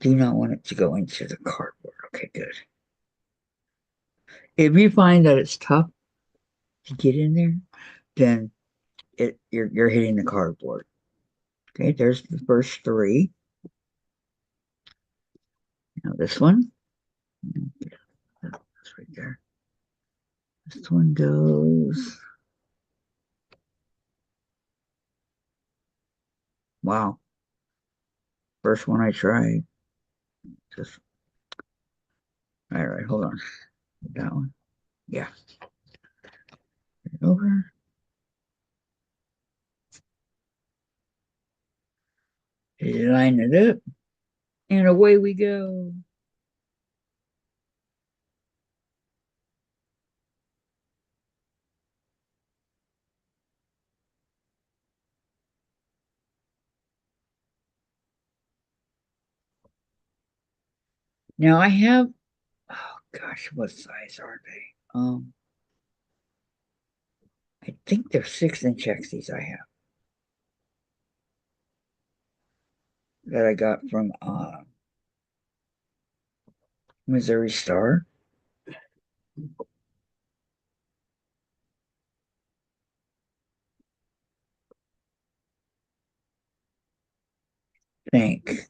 Do not want it to go into the cardboard. Okay, good. If you find that it's tough to get in there, then you're hitting the cardboard. Okay, there's the first three. Now this one. That's right there. This one goes. Wow. First one I tried. Just all right, hold on. That one. Yeah. Over. Line it up. And away we go. Now I have, oh gosh, what size are they? I think they're 6-inch X's I have that I got from Missouri Star. I think.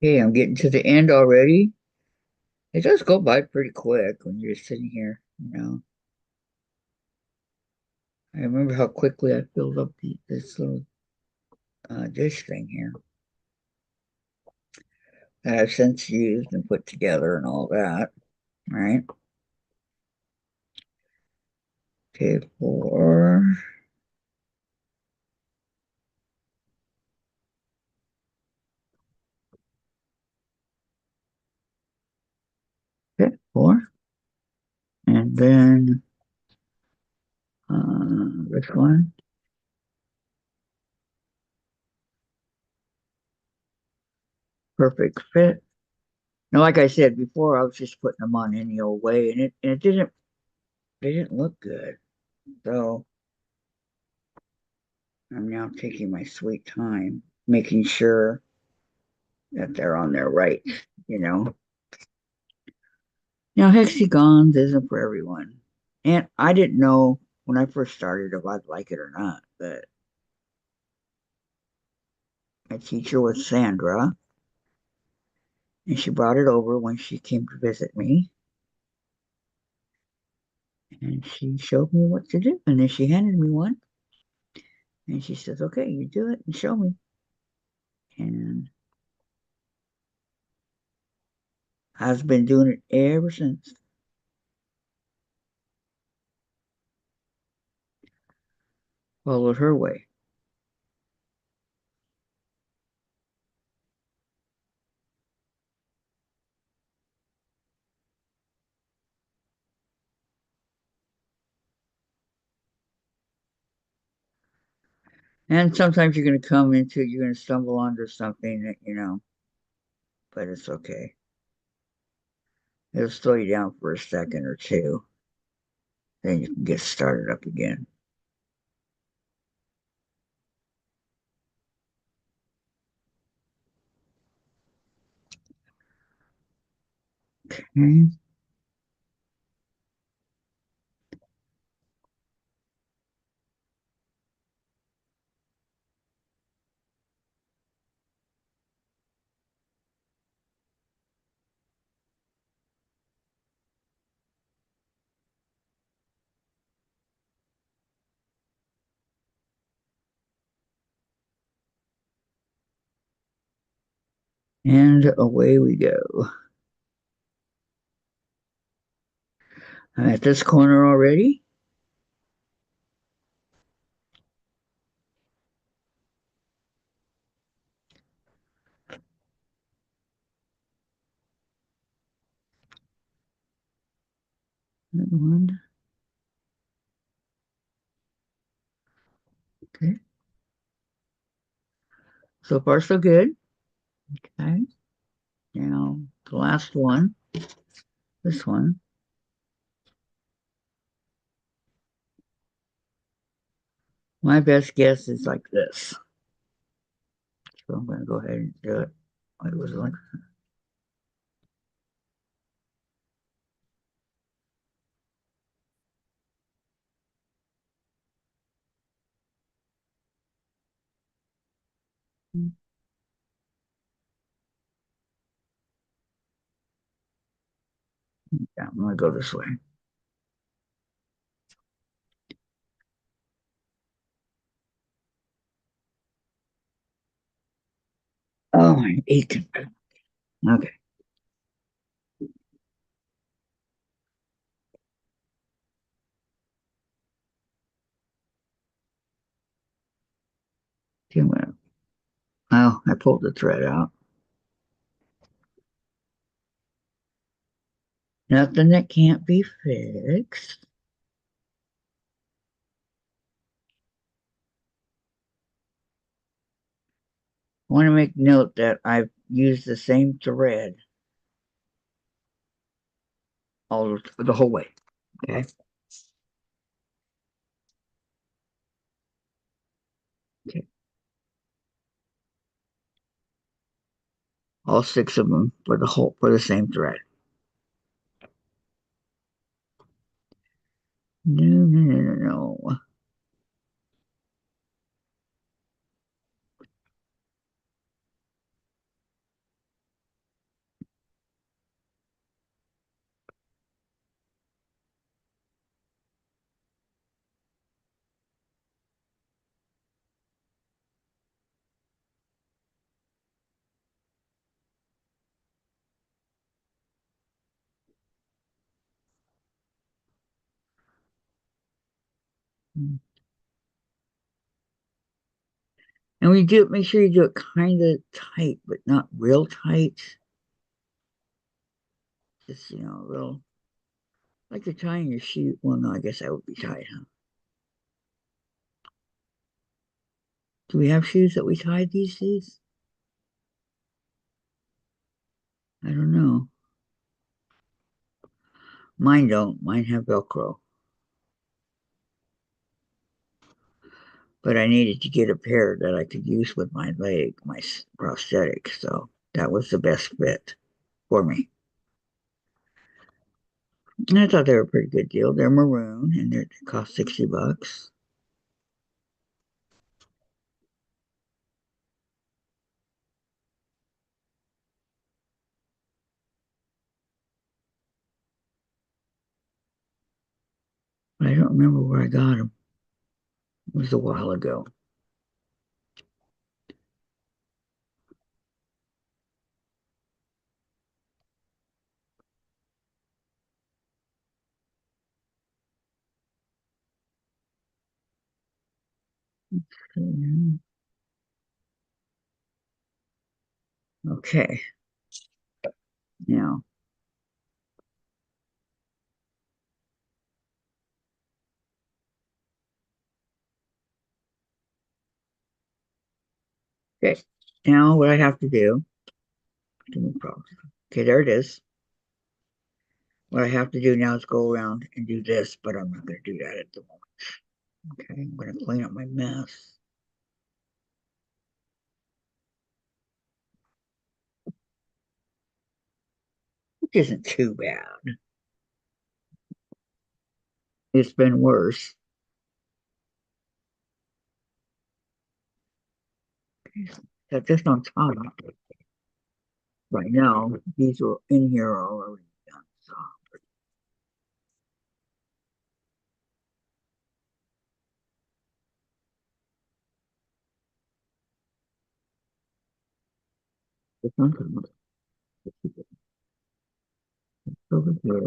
Okay, I'm getting to the end already. It does go by pretty quick when you're sitting here, I remember how quickly I filled up this little dish thing here that I've since used and put together and all that, right? Okay, four, and then this one, perfect fit. Now, like I said before, I was just putting them on any old way, and it didn't they didn't look good. So I'm now taking my sweet time, making sure that they're on there right, you know. Now, hexagons isn't for everyone. And I didn't know when I first started if I'd like it or not, but my teacher was Sandra, and she brought it over when she came to visit me. And she showed me what to do. And then she handed me one. And she says, okay, you do it and show me. And I've been doing it ever since. Followed her way. And sometimes you're going to stumble onto something that, but it's okay. It'll slow you down for a second or two. Then you can get started up again. Okay. And away we go. I'm at this corner already. Another one. Okay. So far, so good. Okay. Now, the last one, this one. My best guess is like this. So I'm going to go ahead and do it. It was like, yeah, I'm going to go this way. Oh, my aching. Okay. Oh, I pulled the thread out. Nothing that can't be fixed. I want to make note that I've used the same thread all the whole way. Okay. Okay. All six of them for the same thread. No, no, no, no, no. Mm. And when you do it, make sure you do it kind of tight, but not real tight. Just, a little, like you're tying your shoe. Well, no, I guess that would be tight, huh? Do we have shoes that we tie these days? I don't know. Mine don't. Mine have Velcro. But I needed to get a pair that I could use with my leg, my prosthetic. So that was the best fit for me. And I thought they were a pretty good deal. They're maroon and they cost $60. But I don't remember where I got them. It was a while ago. Okay. Now, okay. Now what I have to do, okay, there it is. What I have to do now is go around and do this, but I'm not going to do that at the moment. Okay, I'm going to clean up my mess. Which isn't too bad. It's been worse. Got this on top right now. These are in here already done. So this one's over here.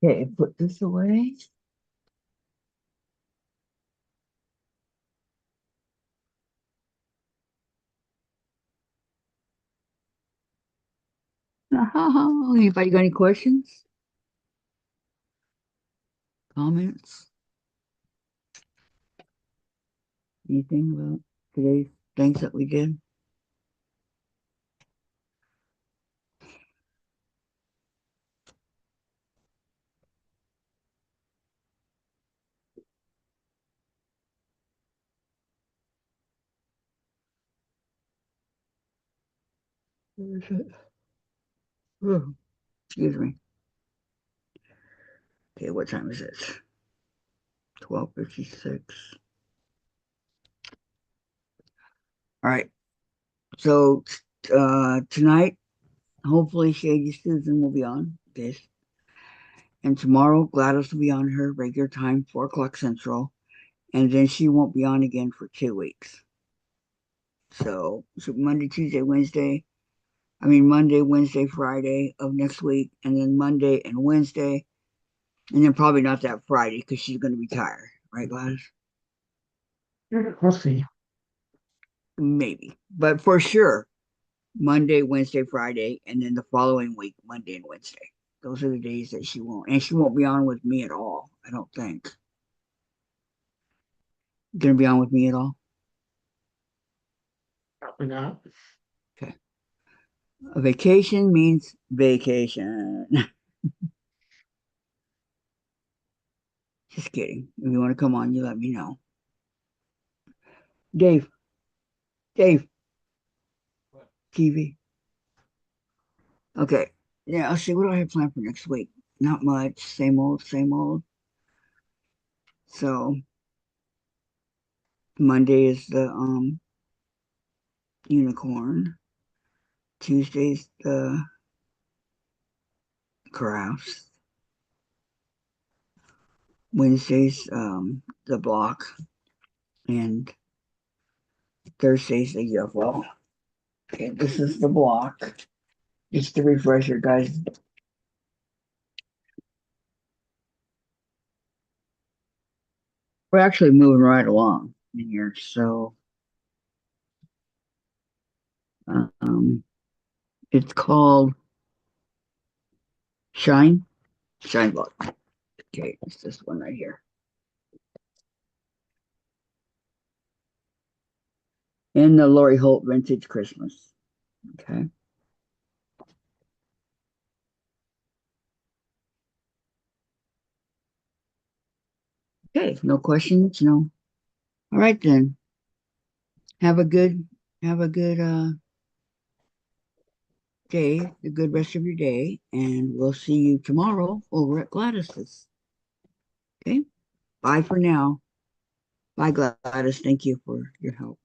Okay, put this away. Anybody got any questions? Comments? Anything about today's things that we did? Where is it? Oh, excuse me. Okay, what time is it? 12:56. All right. So tonight, hopefully Shady Susan will be on this. And tomorrow Gladys will be on her regular time, 4 o'clock Central. And then she won't be on again for 2 weeks. So Monday, Tuesday, Wednesday. I mean Monday, Wednesday, Friday of next week, and then Monday and Wednesday, and then probably not that Friday because she's going to be tired, right, Gladys? We'll see. Maybe, but for sure, Monday, Wednesday, Friday, and then the following week, Monday and Wednesday. Those are the days that she won't, and she won't be on with me at all. I don't think. Gonna be on with me at all? Probably not. Okay. A vacation means vacation. Just kidding. If you want to come on, you let me know. Dave, Dave, What? TV. Okay. Yeah, I'll see what do I have planned for next week. Not much. Same old, same old. So Monday is the unicorn. Tuesday's the Krafts. Wednesday's the block, and Thursday's the UFO. Okay, this is the block. Just to refresh you guys. We're actually moving right along in here, so um, it's called Shine Block. Okay, it's this one right here. And the Lori Holt Vintage Christmas. Okay. Okay, no questions, no. All right then. Have a good day, a good rest of your day, and we'll see you tomorrow over at Gladys's. Okay. Bye for now. Bye, Gladys. Thank you for your help.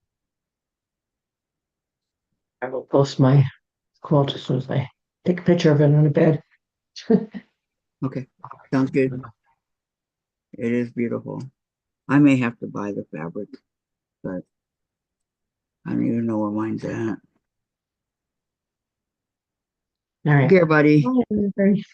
I will post my quilt as soon as I take a picture of it on the bed. Okay. Sounds good. It is beautiful. I may have to buy the fabric, but I don't even know where mine's at. All right. Okay, everybody. Bye, everybody.